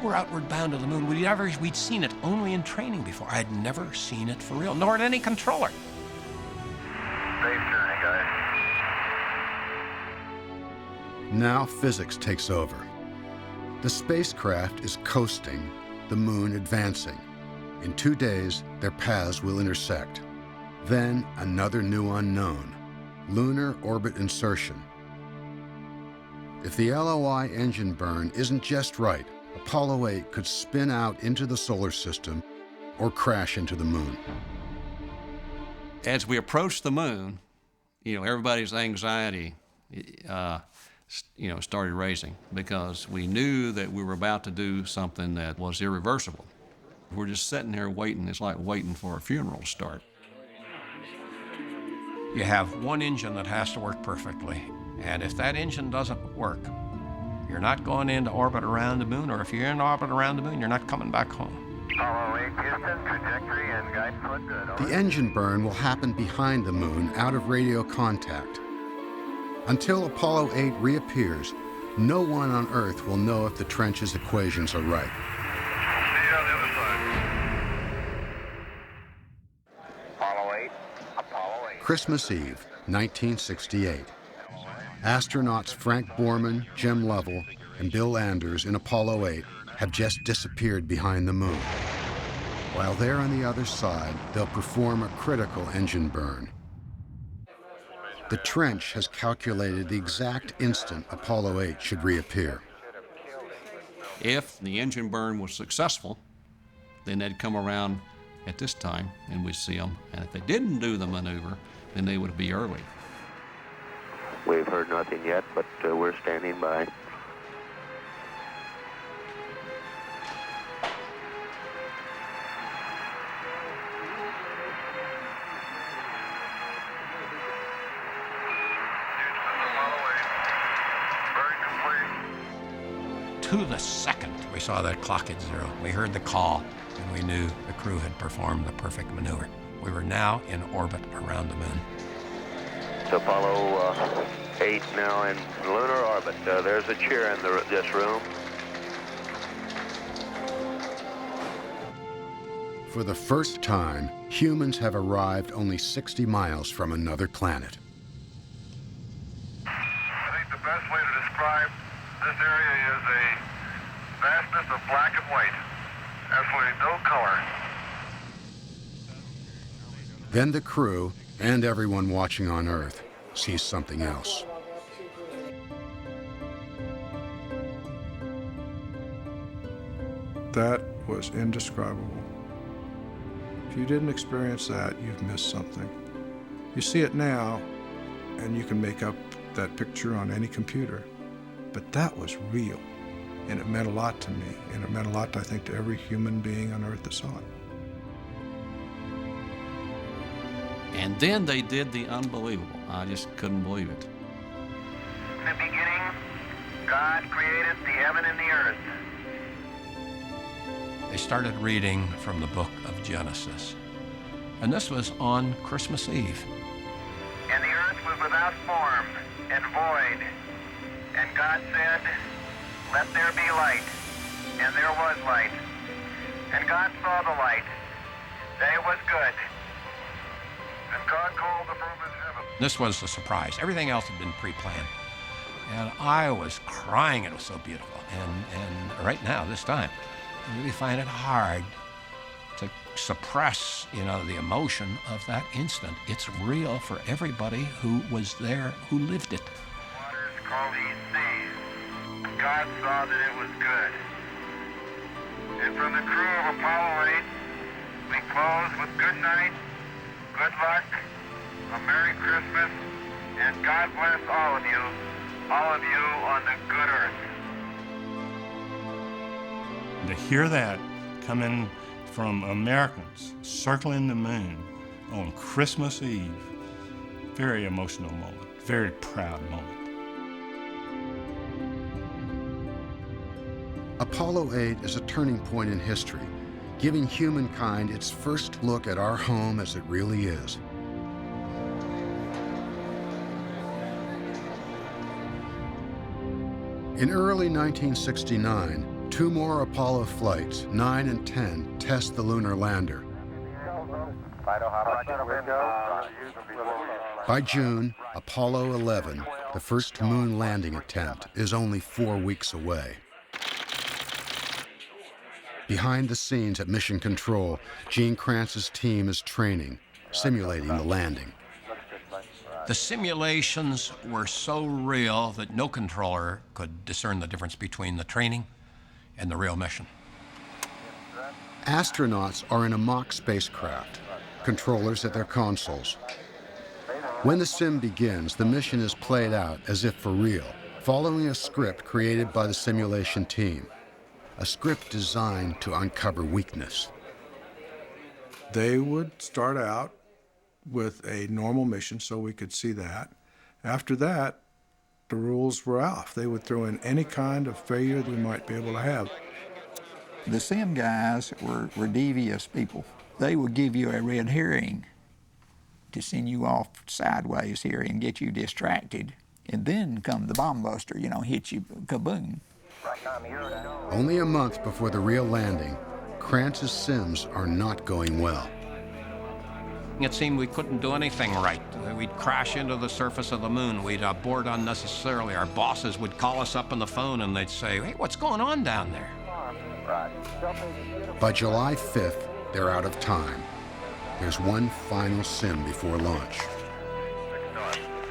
We're outward bound to the moon. We'd seen it only in training before. I'd never seen it for real, nor at any controller. Safe journey, guys. Now physics takes over. The spacecraft is coasting, the moon advancing. In 2 days, their paths will intersect. Then another new unknown, lunar orbit insertion. If the LOI engine burn isn't just right, Apollo 8 could spin out into the solar system or crash into the moon. As we approached the moon, everybody's anxiety, started raising, because we knew that we were about to do something that was irreversible. We're just sitting there waiting. It's like waiting for a funeral to start. You have one engine that has to work perfectly, and if that engine doesn't work, you're not going into orbit around the moon, or if you're in orbit around the moon, you're not coming back home. Apollo 8, Houston, trajectory and guidance look good. The engine burn will happen behind the moon, out of radio contact. Until Apollo 8 reappears, no one on Earth will know if the trench's equations are right. See you on the other side. Apollo 8. Apollo 8. Christmas Eve, 1968. Astronauts Frank Borman, Jim Lovell, and Bill Anders in Apollo 8 have just disappeared behind the moon. While they're on the other side, they'll perform a critical engine burn. The trench has calculated the exact instant Apollo 8 should reappear. If the engine burn was successful, then they'd come around at this time and we'd see them. And if they didn't do the maneuver, then they would be early. We've heard nothing yet, but we're standing by. To the second, we saw that clock at zero. We heard the call, and we knew the crew had performed the perfect maneuver. We were now in orbit around the moon. It's Apollo 8 now in lunar orbit. There's a chair in this room. For the first time, humans have arrived only 60 miles from another planet. I think the best way to describe this area is a vastness of black and white. Absolutely no color. Then the crew, and everyone watching on Earth, sees something else. That was indescribable. If you didn't experience that, you've missed something. You see it now, and you can make up that picture on any computer. But that was real, and it meant a lot to me, and it meant a lot, I think, to every human being on Earth that saw it. And then they did the unbelievable. I just couldn't believe it. In the beginning, God created the heaven and the earth. They started reading from the book of Genesis. And this was on Christmas Eve. And the earth was without form and void. And God said, "Let there be light." And there was light. And God saw the light, that it was good. And God called the firmament heaven. This was the surprise. Everything else had been pre-planned. And I was crying. It was so beautiful. And right now, this time, I really find it hard to suppress, the emotion of that instant. It's real for everybody who was there, who lived it. Waters called these seas. God saw that it was good. And from the crew of Apollo 8, we close with good night, good luck, a Merry Christmas, and God bless all of you on the good earth. To hear that coming from Americans circling the moon on Christmas Eve, very emotional moment, very proud moment. Apollo 8 is a turning point in history, giving humankind its first look at our home as it really is. In early 1969, two more Apollo flights, 9 and 10, test the lunar lander. By June, Apollo 11, the first moon landing attempt, is only 4 weeks away. Behind the scenes at Mission Control, Gene Kranz's team is training, simulating the landing. The simulations were so real that no controller could discern the difference between the training and the real mission. Astronauts are in a mock spacecraft, controllers at their consoles. When the sim begins, the mission is played out as if for real, following a script created by the simulation team, a script designed to uncover weakness. They would start out with a normal mission so we could see that. After that, the rules were off. They would throw in any kind of failure we might be able to have. The sim guys were devious people. They would give you a red herring to send you off sideways here and get you distracted. And then come the bomb buster, you know, hit you, kaboom. Only a month before the real landing, Krantz's sims are not going well. It seemed we couldn't do anything right. We'd crash into the surface of the moon. We'd abort unnecessarily. Our bosses would call us up on the phone and they'd say, "Hey, what's going on down there?" By July 5th, they're out of time. There's one final sim before launch.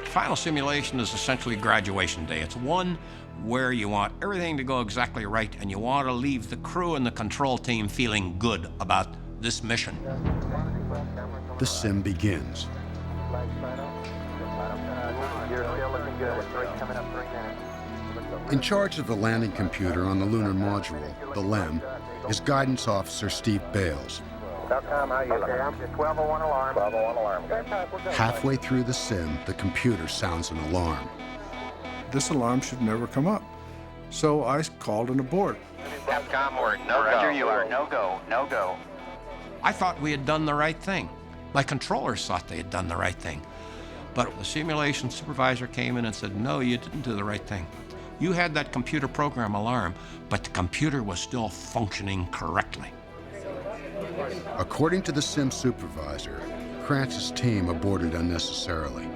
Final simulation is essentially graduation day. It's one where you want everything to go exactly right and you want to leave the crew and the control team feeling good about this mission. The sim begins. In charge of the landing computer on the lunar module, the LEM, is Guidance Officer Steve Bales. Halfway through the sim, the computer sounds an alarm. This alarm should never come up. So I called an abort. Capcom word, no go. Roger, you are no go, no go. I thought we had done the right thing. My controllers thought they had done the right thing. But the simulation supervisor came in and said, "No, you didn't do the right thing. You had that computer program alarm, but the computer was still functioning correctly." According to the sim supervisor, Krantz's team aborted unnecessarily.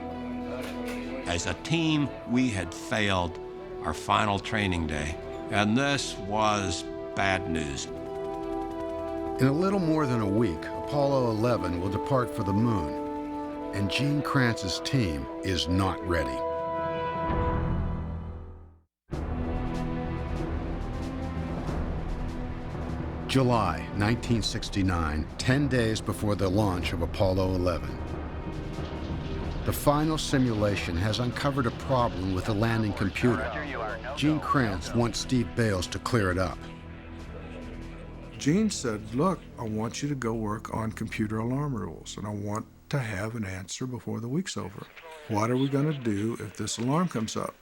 As a team, we had failed our final training day, and this was bad news. In a little more than a week, Apollo 11 will depart for the moon, and Gene Krantz's team is not ready. July 1969, 10 days before the launch of Apollo 11. The final simulation has uncovered a problem with the landing computer. Gene Krantz wants Steve Bales to clear it up. Gene said, "Look, I want you to go work on computer alarm rules, and I want to have an answer before the week's over. What are we going to do if this alarm comes up?"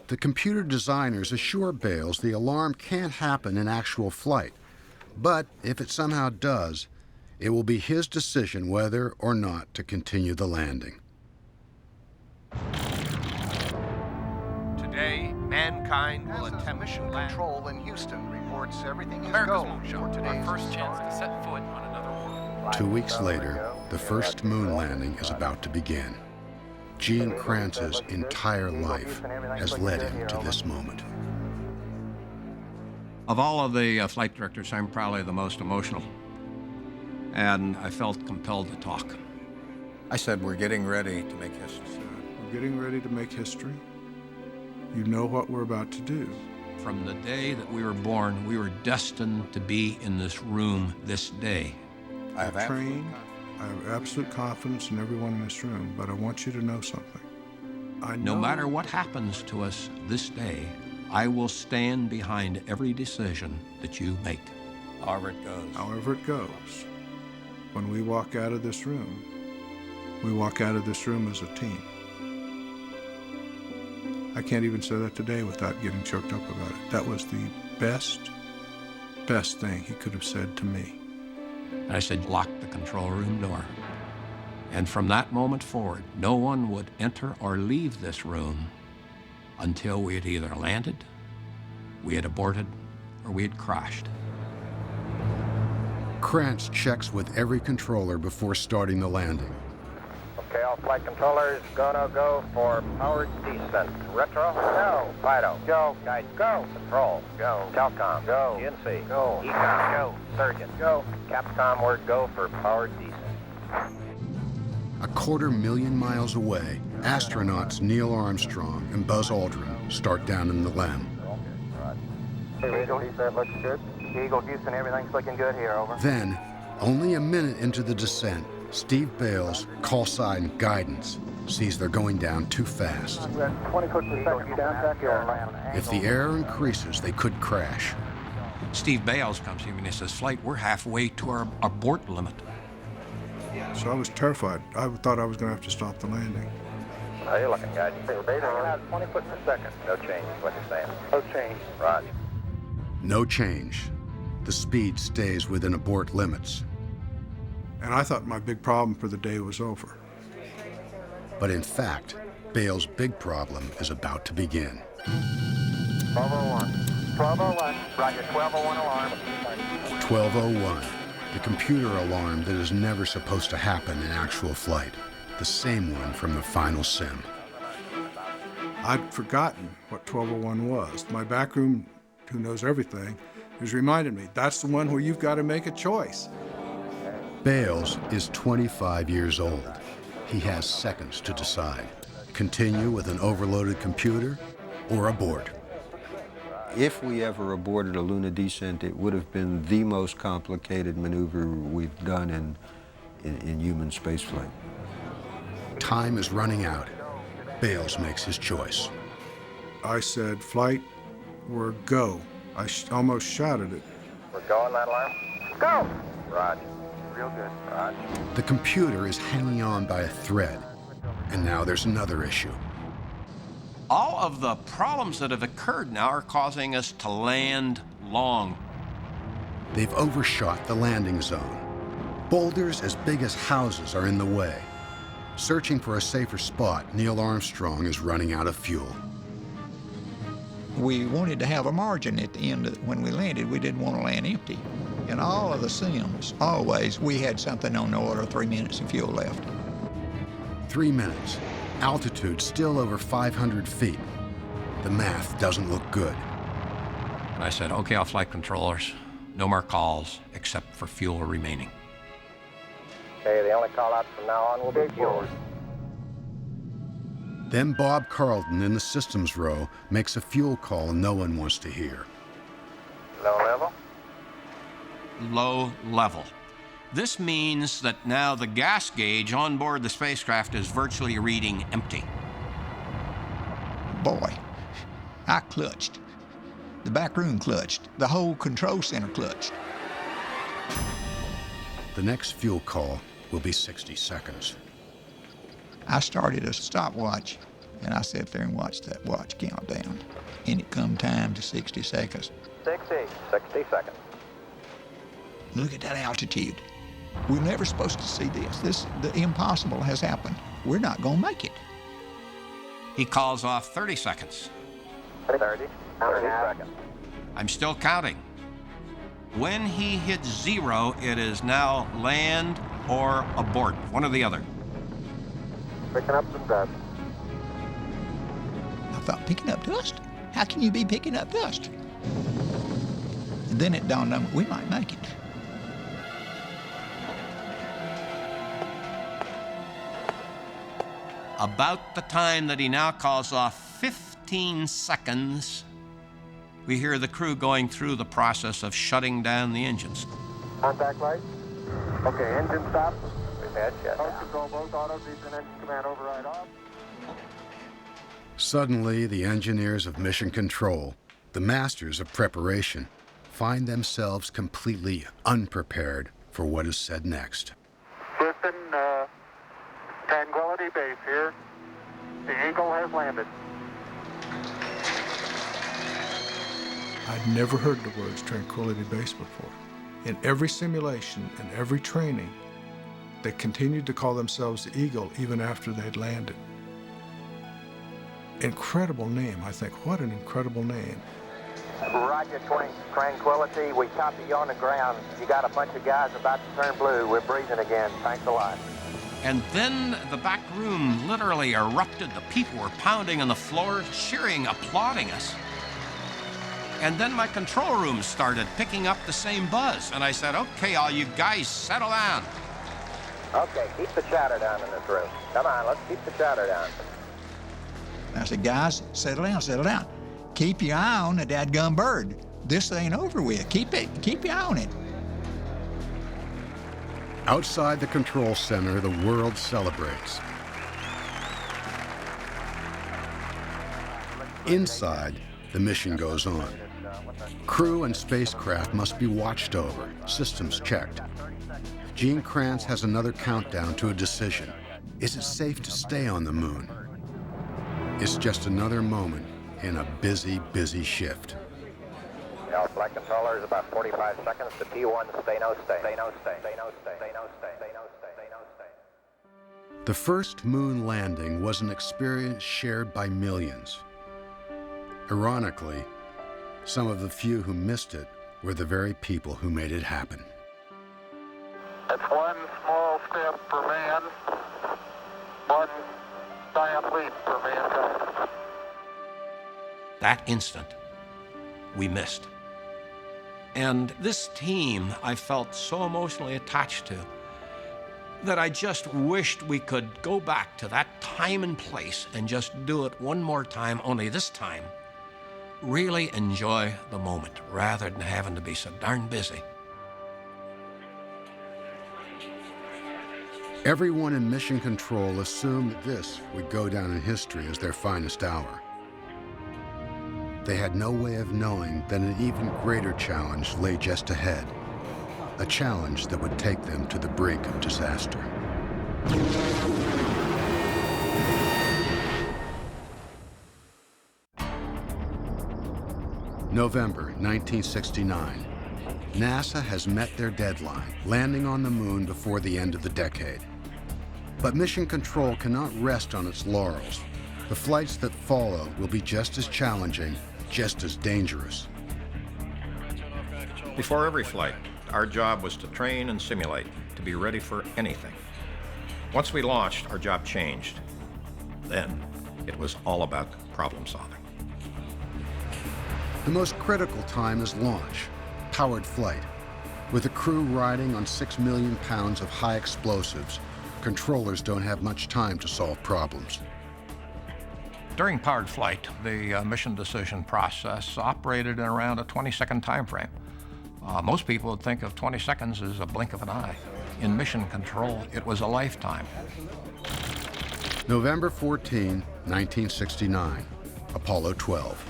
The computer designers assure Bales the alarm can't happen in actual flight, but if it somehow does, it will be his decision whether or not to continue the landing. Today, mankind will attempt mission control in Houston reports everything is America's go moonshot, for today's our first chance to set foot on another world. 2 weeks later, the first moon landing is about to begin. Gene Krantz's entire life has led him to this moment. Of all of the flight directors, I'm probably the most emotional, and I felt compelled to talk. I said, "We're getting ready to make history." We're getting ready to make history. You know what we're about to do. From the day that we were born, we were destined to be in this room this day. I have absolute confidence in everyone in this room, but I want you to know something. No matter what happens to us this day, I will stand behind every decision that you make. However it goes. However it goes. When we walk out of this room, we walk out of this room as a team. I can't even say that today without getting choked up about it. That was the best thing he could have said to me. I said, "Lock the control room door." And from that moment forward, no one would enter or leave this room until we had either landed, we had aborted, or we had crashed. Krantz checks with every controller before starting the landing. Okay, all flight controllers, go, no, go for powered descent. Retro, go. Fido, go. Guide, go. Control, go. Telcom, go. GNC, go. Ecom, go. Surgeon, go. Capcom, word go for powered descent. A 250,000 miles away, astronauts Neil Armstrong and Buzz Aldrin start down in the LEM. Hey, Eagle, that looks good. Eagle, Houston, everything's looking good here, over. Then, only a minute into the descent, Steve Bales, call sign Guidance, sees they're going down too fast. 20 foot per second down here. If the air increases, they could crash. Steve Bales comes to me and he says, "Flight, we're halfway to our abort limit." So I was terrified. I thought I was going to have to stop the landing. How you looking, guys? We're basing it out 20 foot per second. No change, is what you're saying. No change. Roger. No change. The speed stays within abort limits. And I thought my big problem for the day was over. But in fact, Bale's big problem is about to begin. 1201. 1201. Roger, 1201 alarm. 1201, the computer alarm that is never supposed to happen in actual flight. The same one from the final sim. I'd forgotten what 1201 was. My backroom, who knows everything, has reminded me, that's the one where you've got to make a choice. Bales is 25 years old. He has seconds to decide. Continue with an overloaded computer or abort. If we ever aborted a lunar descent, it would have been the most complicated maneuver we've done in human spaceflight. Time is running out. Bales makes his choice. I said, flight, we're go. I almost shouted it. We're going, that alarm. Go! Roger. Real good. Roger. The computer is hanging on by a thread. And now there's another issue. All of the problems that have occurred now are causing us to land long. They've overshot the landing zone. Boulders as big as houses are in the way. Searching for a safer spot, Neil Armstrong is running out of fuel. We wanted to have a margin at the end when we landed. We didn't want to land empty. In all of the sims, always, we had something on the order of 3 minutes of fuel left. 3 minutes. Altitude still over 500 feet. The math doesn't look good. And I said, okay, all flight controllers, no more calls except for fuel remaining. Okay, the only call out from now on will be fuel. Then Bob Carlton in the systems row makes a fuel call no one wants to hear. Low level? Low level. This means that now the gas gauge on board the spacecraft is virtually reading empty. Boy, I clutched. The back room clutched. The whole control center clutched. The next fuel call will be 60 seconds. I started a stopwatch, and I sat there and watched that watch count down. And it come time to 60 seconds. 60 seconds. Look at that altitude. We're never supposed to see this. The impossible has happened. We're not going to make it. He calls off 30 seconds. 30 seconds. I'm still counting. When he hits 0, it is now land or abort, one or the other. Picking up some dust. I thought, picking up dust? How can you be picking up dust? And then it dawned on me, we might make it. About the time that he now calls off 15 seconds, we hear the crew going through the process of shutting down the engines. Contact light. Okay, engine stop. We've had shutdown. Control both autos, engine command override off. Suddenly, the engineers of Mission Control, the masters of preparation, find themselves completely unprepared for what is said next. Houston, Tranquility Base here. The Eagle has landed. I'd never heard the words Tranquility Base before. In every simulation and every training, they continued to call themselves the Eagle even after they'd landed. Incredible name, I think. What an incredible name. Roger, Tranquility. We copy you on the ground. You got a bunch of guys about to turn blue. We're breathing again. Thanks a lot. And then the back room literally erupted. The people were pounding on the floor, cheering, applauding us. And then my control room started picking up the same buzz. And I said, okay, all you guys, settle down. Okay, keep the chatter down in this room. Come on, let's keep the chatter down. I said, guys, settle down, settle down. Keep your eye on the dadgum bird. This ain't over with. Keep your eye on it. Outside the control center, the world celebrates. Inside, the mission goes on. Crew and spacecraft must be watched over, systems checked. Gene Kranz has another countdown to a decision. Is it safe to stay on the moon? It's just another moment in a busy, busy shift. All flight controllers, about 45 seconds to P1, stay no stay, stay no stay, stay no stay, stay no stay, stay no stay, stay no stay. The first moon landing was an experience shared by millions. Ironically, some of the few who missed it were the very people who made it happen. It's one small step for man, one giant leap for mankind. That instant, we missed. And this team I felt so emotionally attached to that I just wished we could go back to that time and place and just do it one more time, only this time, really enjoy the moment rather than having to be so darn busy. Everyone in Mission Control assumed that this would go down in history as their finest hour. They had no way of knowing that an even greater challenge lay just ahead, a challenge that would take them to the brink of disaster. November 1969. NASA has met their deadline, landing on the moon before the end of the decade. But Mission Control cannot rest on its laurels. The flights that follow will be just as challenging, just as dangerous. Before every flight, our job was to train and simulate, to be ready for anything. Once we launched, our job changed. Then, it was all about problem solving. The most critical time is launch, powered flight. With a crew riding on 6 million pounds of high explosives, controllers don't have much time to solve problems. During powered flight, the mission decision process operated in around a 20-second time frame. Most people would think of 20 seconds as a blink of an eye. In Mission Control, it was a lifetime. November 14, 1969, Apollo 12.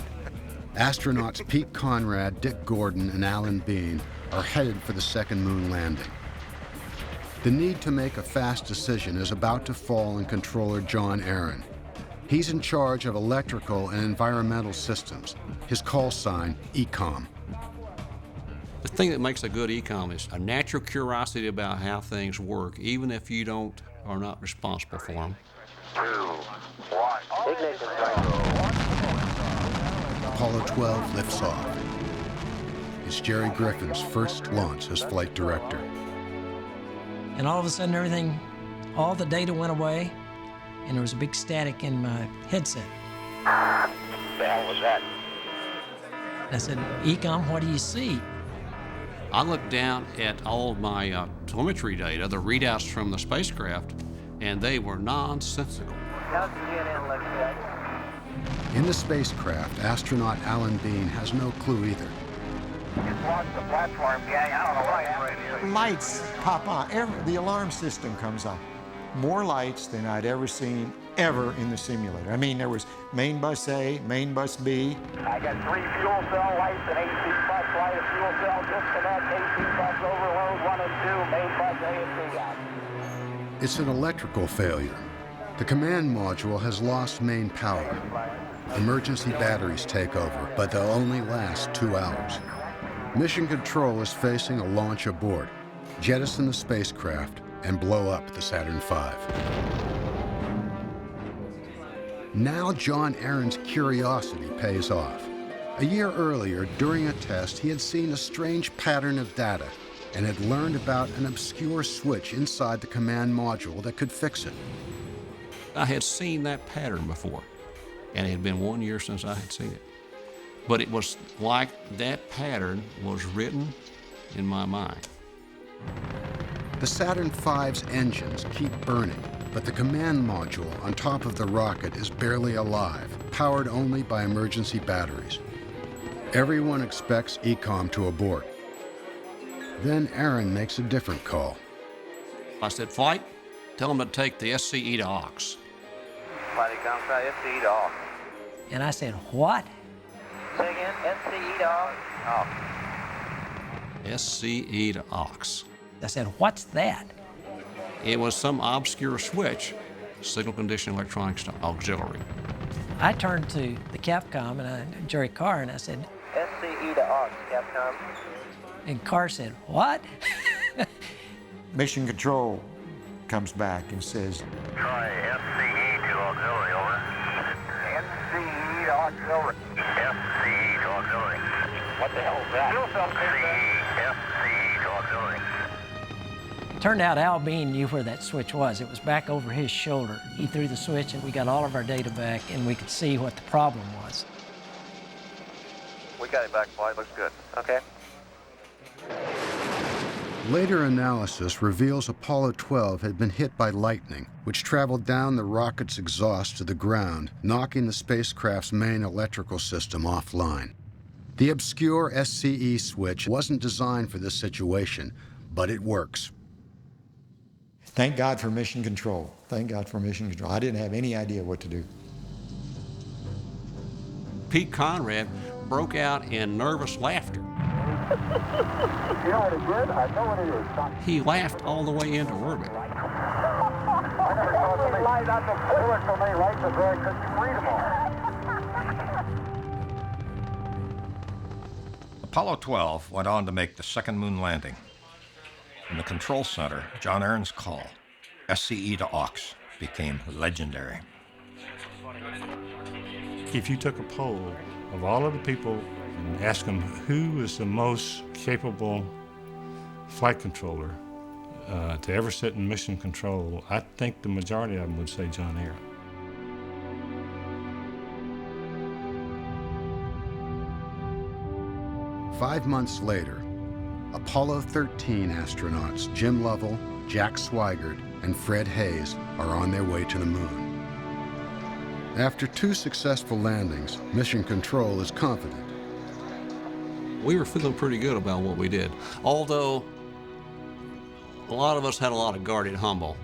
Astronauts Pete Conrad, Dick Gordon, and Alan Bean are headed for the second moon landing. The need to make a fast decision is about to fall on controller John Aaron. He's in charge of electrical and environmental systems. His call sign, ECOM. The thing that makes a good ECOM is a natural curiosity about how things work, even if you are not responsible for them. 2, 1. Ignition. Apollo 12 lifts off. It's Jerry Griffin's first launch as flight director. And all of a sudden, everything, all the data went away, and there was a big static in my headset. The hell was that? I said, ECOM, what do you see? I looked down at all of my telemetry data, the readouts from the spacecraft, and they were nonsensical. How's the GNN look good? In the spacecraft, astronaut Alan Bean has no clue either. Just lost the platform, gang. I don't know what happened. Lights pop on. The alarm system comes on. More lights than I'd ever seen ever in the simulator. I mean, there was main bus A, main bus B. I got 3 fuel cell lights, an AC bus light, a fuel cell disconnect, AC bus overload, 1 and 2, main bus A and B out. It's an electrical failure. The command module has lost main power. Emergency batteries take over, but they'll only last 2 hours. Mission Control is facing a launch abort, jettison the spacecraft, and blow up the Saturn V. Now John Aaron's curiosity pays off. A year earlier, during a test, he had seen a strange pattern of data and had learned about an obscure switch inside the command module that could fix it. I had seen that pattern before, and it had been 1 year since I had seen it. But it was like that pattern was written in my mind. The Saturn V's engines keep burning, but the command module on top of the rocket is barely alive, powered only by emergency batteries. Everyone expects ECOM to abort. Then Aaron makes a different call. I said, flight, tell them to take the SCE to aux. Flight comes out, SCE to aux. And I said, what? Say again, SCE to aux. SCE to aux. I said, what's that? It was some obscure switch, signal conditioning electronics to auxiliary. I turned to the Capcom and Jerry Carr, and I said, SCE to aux, Capcom. And Carr said, what? Mission Control comes back and says, Try FCE to auxiliary, over. FCE to auxiliary. FCE to auxiliary. What the hell is that? FCE to auxiliary. Turned out Al Bean knew where that switch was. It was back over his shoulder. He threw the switch and we got all of our data back and we could see what the problem was. We got it back, flight. Looks good. Okay. Later analysis reveals Apollo 12 had been hit by lightning, which traveled down the rocket's exhaust to the ground, knocking the spacecraft's main electrical system offline. The obscure SCE switch wasn't designed for this situation, but it works. Thank God for mission control. Thank God for mission control. I didn't have any idea what to do. Pete Conrad broke out in nervous laughter. You know what it did? I know what it is. He laughed all the way into orbit. I never saw somebody light up the floor so many lights up there I couldn't read them all. Apollo 12 went on to make the second moon landing. In the control center, John Aaron's call, SCE to aux, became legendary. If you took a poll of all of the people and asked them who is the most capable flight controller to ever sit in mission control, I think the majority of them would say John Aaron. Five months later, Apollo 13 astronauts Jim Lovell, Jack Swigert, and Fred Hayes are on their way to the moon. After 2 successful landings, Mission Control is confident. We were feeling pretty good about what we did, although a lot of us had a lot of guarded humble,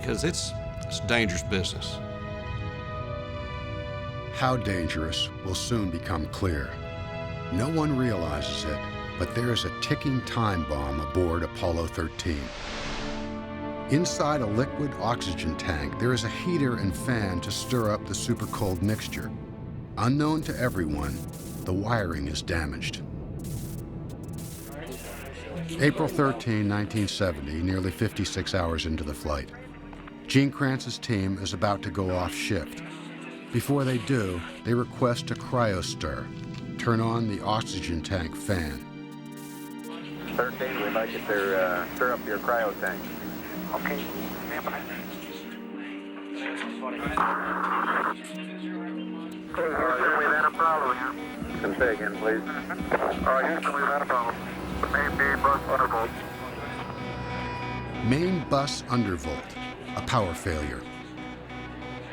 because it's dangerous business. How dangerous will soon become clear. No one realizes it, but there is a ticking time bomb aboard Apollo 13. Inside a liquid oxygen tank, there is a heater and fan to stir up the super-cold mixture. Unknown to everyone, the wiring is damaged. April 13, 1970, nearly 56 hours into the flight. Gene Kranz's team is about to go off shift. Before they do, they request a cryostir. Turn on the oxygen tank fan. 13, we'd like you to stir up your cryo tank. Okay, stand by. Okay, Houston, we've had a problem here. Can say again, please. All right, Houston, we've had a problem. The main bus undervolt. Main bus undervolt, a power failure.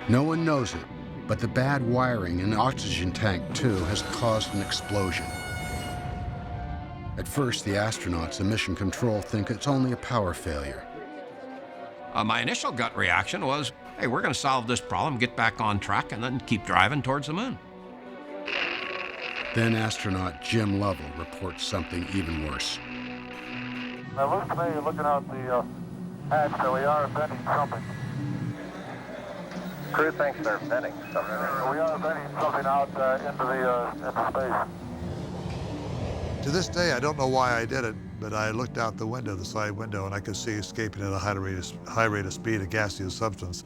No one knows it, but the bad wiring in the oxygen tank 2 has caused an explosion. At first, the astronauts in Mission Control think it's only a power failure. My initial gut reaction was, hey, we're going to solve this problem, get back on track, and then keep driving towards the moon. Then astronaut Jim Lovell reports something even worse. Now, looks to me, looking out the hatch, that we are venting something. Crew thinks they're venting something. We are venting something out into space. To this day, I don't know why I did it, but I looked out the window, the side window, and I could see escaping at a high rate of speed a gaseous substance.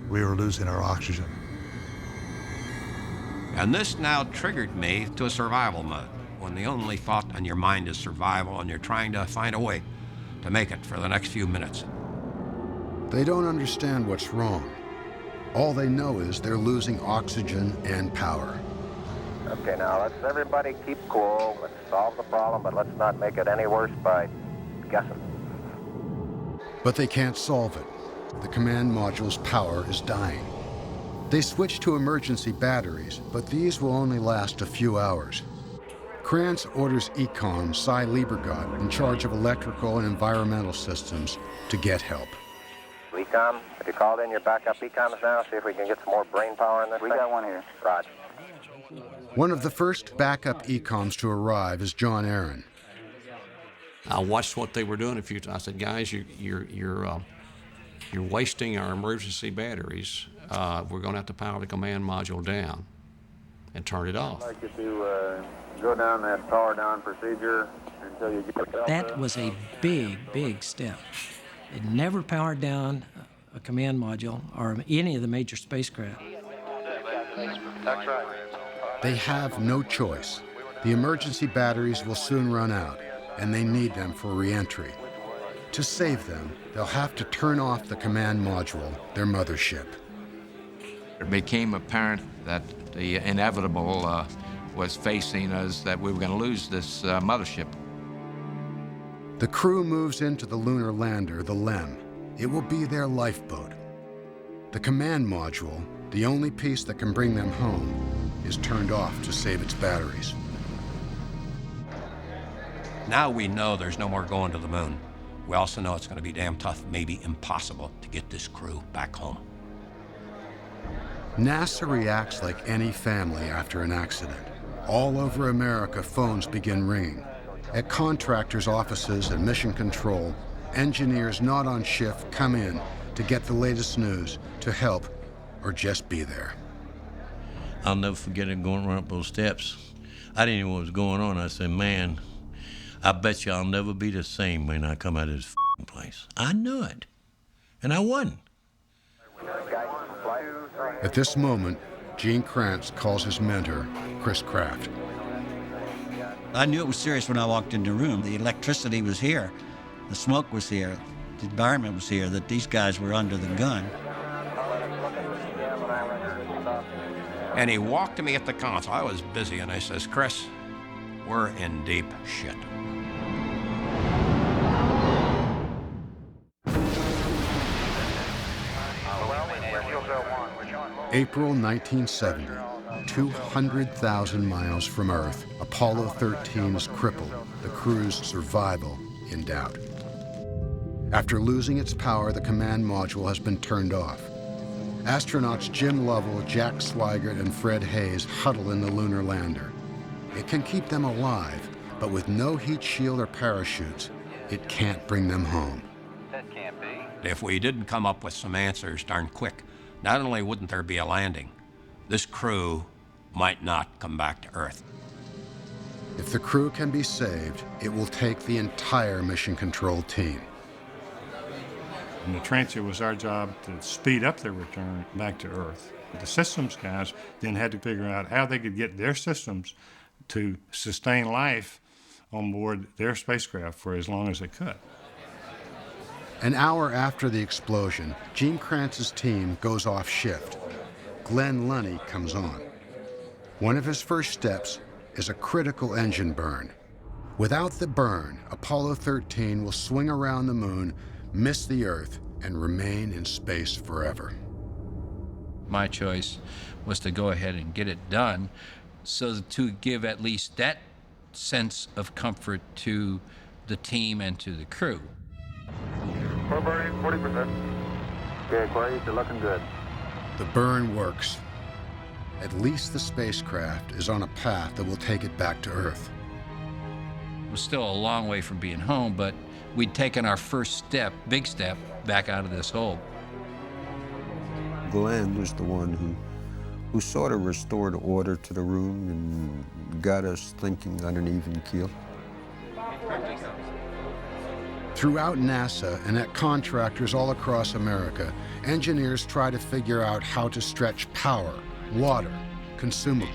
We were losing our oxygen. And this now triggered me to a survival mode, when the only thought on your mind is survival and you're trying to find a way to make it for the next few minutes. They don't understand what's wrong. All they know is they're losing oxygen and power. Okay, now let's everybody keep cool. Let's solve the problem, but let's not make it any worse by guessing. But they can't solve it. The command module's power is dying. They switch to emergency batteries, but these will only last a few hours. Kranz orders Econ Cy Liebergott, in charge of electrical and environmental systems, to get help. Econ, have you called in your backup Econs now? See if we can get some more brain power in this thing? We got one here. Roger. One of the first backup Ecoms to arrive is John Aaron. I watched what they were doing a few times. I said, guys, you're wasting our emergency batteries. We're going to have to power the command module down and turn it off. I'd like you to go down that power down procedure until you get it. That was a big, big step. It never powered down a command module or any of the major spacecraft. That's right. They have no choice. The emergency batteries will soon run out, and they need them for re-entry. To save them, they'll have to turn off the command module, their mothership. It became apparent that the inevitable was facing us, that we were going to lose this mothership. The crew moves into the lunar lander, the LEM. It will be their lifeboat. The command module, the only piece that can bring them home, is turned off to save its batteries. Now we know there's no more going to the moon. We also know it's going to be damn tough, maybe impossible, to get this crew back home. NASA reacts like any family after an accident. All over America, phones begin ringing. At contractors' offices and mission control, engineers not on shift come in to get the latest news, to help, or just be there. I'll never forget it going run up those steps. I didn't know what was going on. I said, man, I bet you I'll never be the same when I come out of this place. I knew it, and I won. At this moment, Gene Kranz calls his mentor, Chris Kraft. I knew it was serious when I walked in the room. The electricity was here, the smoke was here, the environment was here, that these guys were under the gun. And he walked to me at the console. I was busy, and I says, Chris, we're in deep shit. April 1970, 200,000 miles from Earth, Apollo 13 is crippled, the crew's survival in doubt. After losing its power, the command module has been turned off. Astronauts Jim Lovell, Jack Swigert, and Fred Hayes huddle in the lunar lander. It can keep them alive, but with no heat shield or parachutes, it can't bring them home. That can't be. If we didn't come up with some answers darn quick, not only wouldn't there be a landing, this crew might not come back to Earth. If the crew can be saved, it will take the entire mission control team. In the trench, it was our job to speed up their return back to Earth. The systems guys then had to figure out how they could get their systems to sustain life on board their spacecraft for as long as they could. An hour after the explosion, Gene Kranz's team goes off shift. Glenn Lunny comes on. One of his first steps is a critical engine burn. Without the burn, Apollo 13 will swing around the moon, miss the Earth, and remain in space forever. My choice was to go ahead and get it done so to give at least that sense of comfort to the team and to the crew. We're burning 40%. Okay, Clay, you're looking good. The burn works. At least the spacecraft is on a path that will take it back to Earth. It was still a long way from being home, but we'd taken our first step, big step, back out of this hole. Glenn was the one who sort of restored order to the room and got us thinking on an even keel. Throughout NASA and at contractors all across America, engineers try to figure out how to stretch power, water, consumables.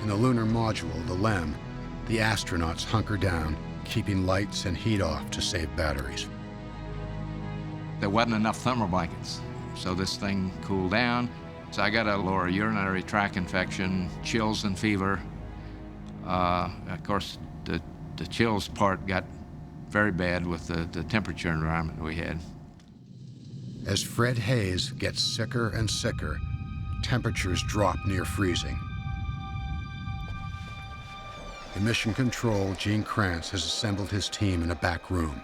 In the lunar module, the LEM, the astronauts hunker down, keeping lights and heat off to save batteries. There wasn't enough thermal blankets, so this thing cooled down. So I got a lower urinary tract infection, chills and fever. Of course, the chills part got very bad with the temperature environment we had. As Fred Hayes gets sicker and sicker, temperatures drop near freezing. In Mission Control, Gene Kranz has assembled his team in a back room.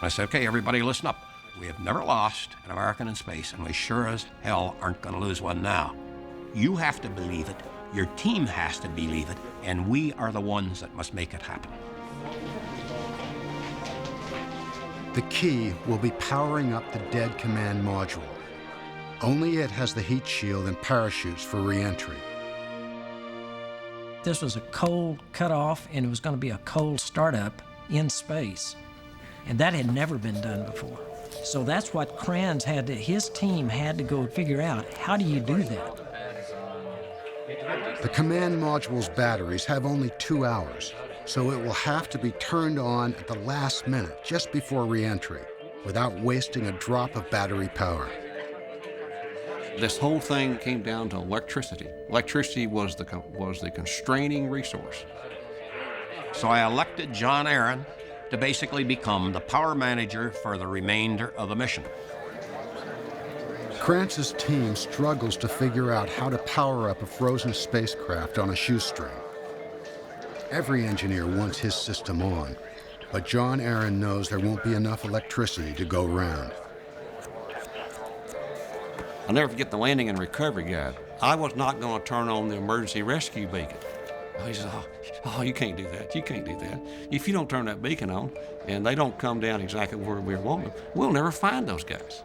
I said, okay, everybody listen up. We have never lost an American in space, and we sure as hell aren't going to lose one now. You have to believe it, your team has to believe it, and we are the ones that must make it happen. The key will be powering up the dead command module. Only it has the heat shield and parachutes for re-entry. This was a cold cutoff, and it was going to be a cold startup in space. And that had never been done before. So that's what Kranz his team had to go figure out. How do you do that? The command module's batteries have only 2 hours, so it will have to be turned on at the last minute, just before re-entry, without wasting a drop of battery power. This whole thing came down to electricity. Electricity was the constraining resource. So I elected John Aaron to basically become the power manager for the remainder of the mission. Kranz's team struggles to figure out how to power up a frozen spacecraft on a shoestring. Every engineer wants his system on, but John Aaron knows there won't be enough electricity to go round. I'll never forget the landing and recovery guide. I was not going to turn on the emergency rescue beacon. He says, oh, you can't do that. You can't do that. If you don't turn that beacon on and they don't come down exactly where we want them, we'll never find those guys.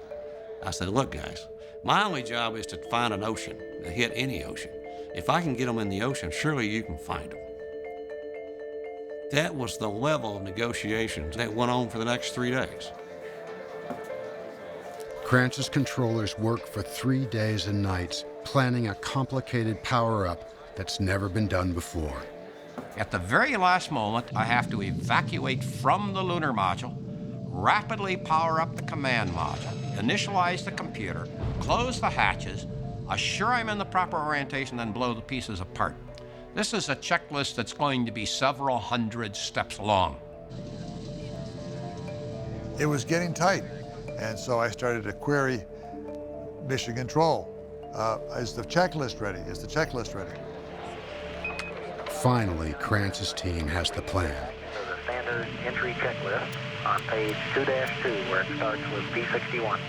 I said, look, guys, my only job is to find an ocean, to hit any ocean. If I can get them in the ocean, surely you can find them. That was the level of negotiations that went on for the next 3 days. Kranz's controllers work for 3 days and nights, planning a complicated power-up that's never been done before. At the very last moment, I have to evacuate from the lunar module, rapidly power up the command module, initialize the computer, close the hatches, assure I'm in the proper orientation, then blow the pieces apart. This is a checklist that's going to be several hundred steps long. It was getting tight, and so I started to query mission control. Is the checklist ready? Is the checklist ready? Finally, Kranz's team has the plan. So the standard entry checklist on page 2-2, where it starts with P61.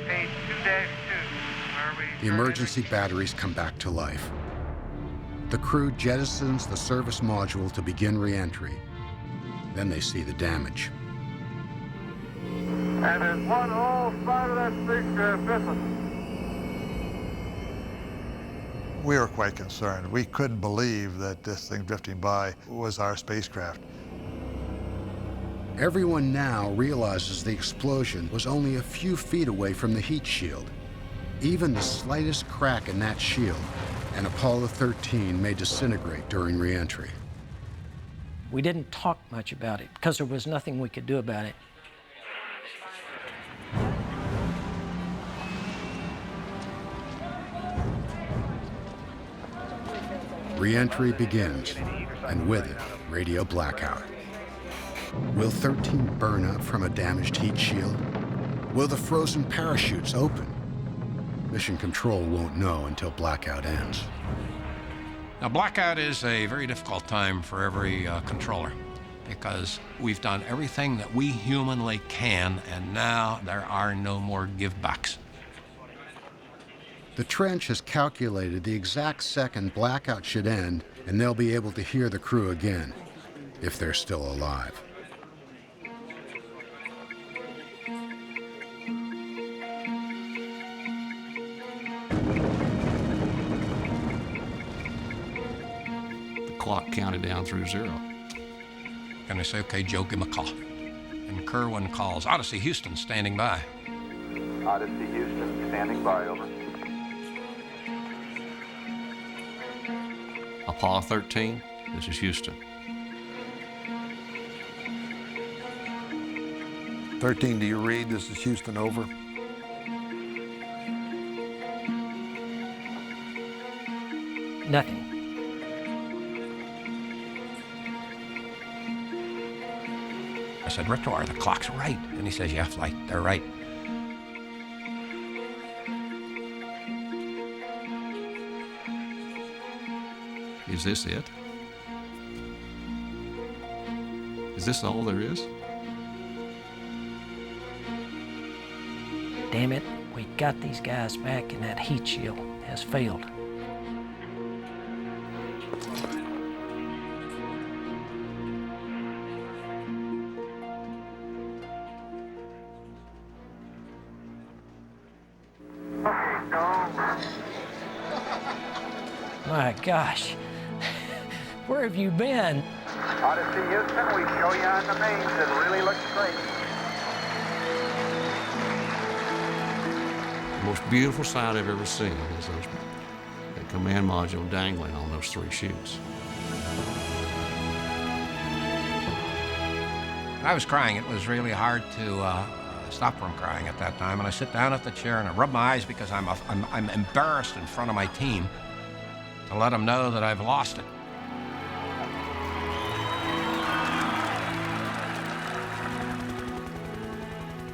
Page 2-2, where we... The emergency batteries come back to life. The crew jettisons the service module to begin re-entry. Then they see the damage. And there's one whole side of that spacecraft missing. We were quite concerned. We couldn't believe that this thing drifting by was our spacecraft. Everyone now realizes the explosion was only a few feet away from the heat shield. Even the slightest crack in that shield, and Apollo 13 may disintegrate during re-entry. We didn't talk much about it because there was nothing we could do about it. Re-entry begins, and with it, radio blackout. Will 13 burn up from a damaged heat shield? Will the frozen parachutes open? Mission Control won't know until blackout ends. Now, blackout is a very difficult time for every controller because we've done everything that we humanly can, and now there are no more give-backs. The trench has calculated the exact second blackout should end, and they'll be able to hear the crew again, if they're still alive. The clock counted down through 0. And I say, okay, Joe, give him a call. And Kerwin calls, Odyssey Houston standing by. Odyssey Houston, standing by, over. Apollo 13, this is Houston. 13, do you read? This is Houston, over. Nothing. I said, Retro, are the clocks right? And he says, yeah, Flight, they're right. Is this it? Is this all there is? Damn it, we got these guys back and that heat shield has failed. My gosh, where have you been? Odyssey Houston, we show you on the mains. It really looks great. The most beautiful sight I've ever seen is that command module dangling on those 3 chutes. I was crying. It was really hard to stop from crying at that time. And I sit down at the chair and I rub my eyes because I'm embarrassed in front of my team to let them know that I've lost it.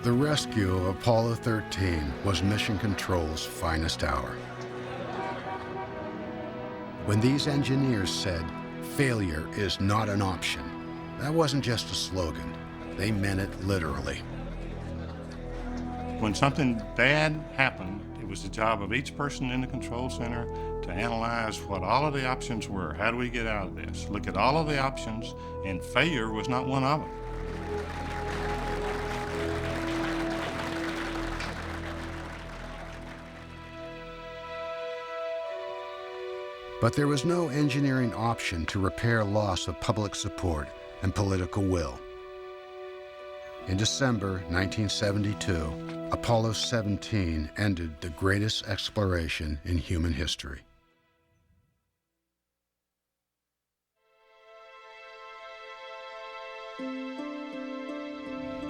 The rescue of Apollo 13 was Mission Control's finest hour. When these engineers said, "Failure is not an option," that wasn't just a slogan. They meant it literally. When something bad happened, it was the job of each person in the control center to analyze what all of the options were. How do we get out of this? Look at all of the options, and failure was not one of them. But there was no engineering option to repair loss of public support and political will. In December 1972, Apollo 17 ended the greatest exploration in human history.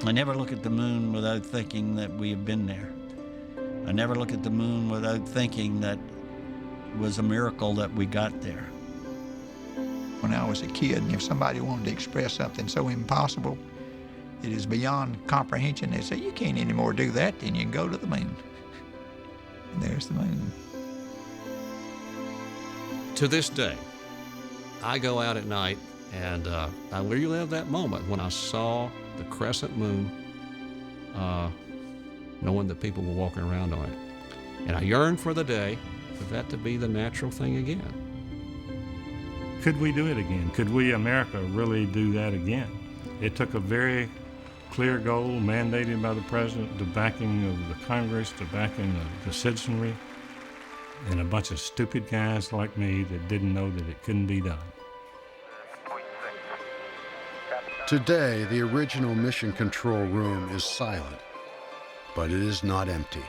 I never look at the moon without thinking that we have been there. I never look at the moon without thinking that it was a miracle that we got there. When I was a kid, if somebody wanted to express something so impossible, it is beyond comprehension, they'd say, "You can't anymore do that, then you can go to the moon." And there's the moon. To this day, I go out at night and I relive that moment when I saw the crescent moon, knowing that people were walking around on it. And I yearn for the day for that to be the natural thing again. Could we do it again? Could we, America, really do that again? It took a very clear goal mandated by the president, the backing of the Congress, the backing of the citizenry, and a bunch of stupid guys like me that didn't know that it couldn't be done. Today, the original Mission Control room is silent, but it is not empty.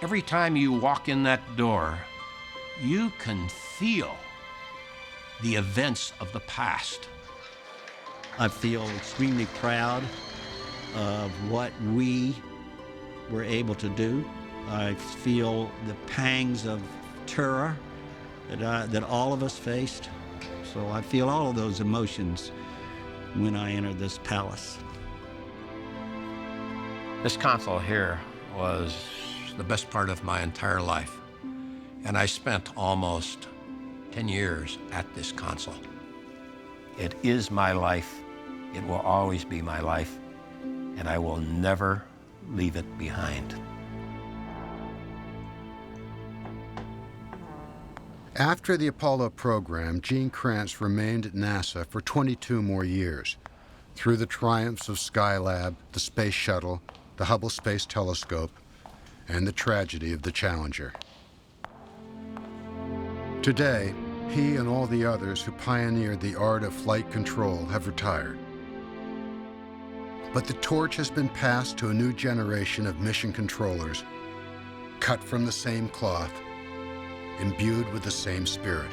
Every time you walk in that door, you can feel the events of the past. I feel extremely proud of what we were able to do. I feel the pangs of terror that all of us faced. So I feel all of those emotions when I enter this palace. This console here was the best part of my entire life. And I spent almost 10 years at this console. It is my life. It will always be my life. And I will never leave it behind. After the Apollo program, Gene Kranz remained at NASA for 22 more years, through the triumphs of Skylab, the Space Shuttle, the Hubble Space Telescope, and the tragedy of the Challenger. Today, he and all the others who pioneered the art of flight control have retired. But the torch has been passed to a new generation of mission controllers, cut from the same cloth, imbued with the same spirit.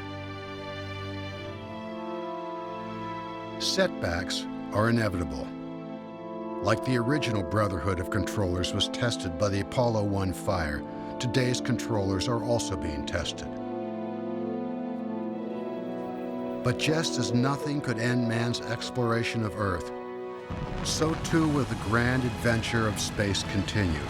Setbacks are inevitable. Like the original Brotherhood of Controllers was tested by the Apollo 1 fire, today's controllers are also being tested. But just as nothing could end man's exploration of Earth, so too will the grand adventure of space continue.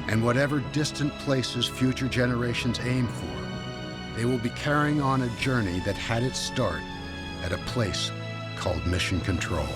And whatever distant places future generations aim for, they will be carrying on a journey that had its start at a place called Mission Control.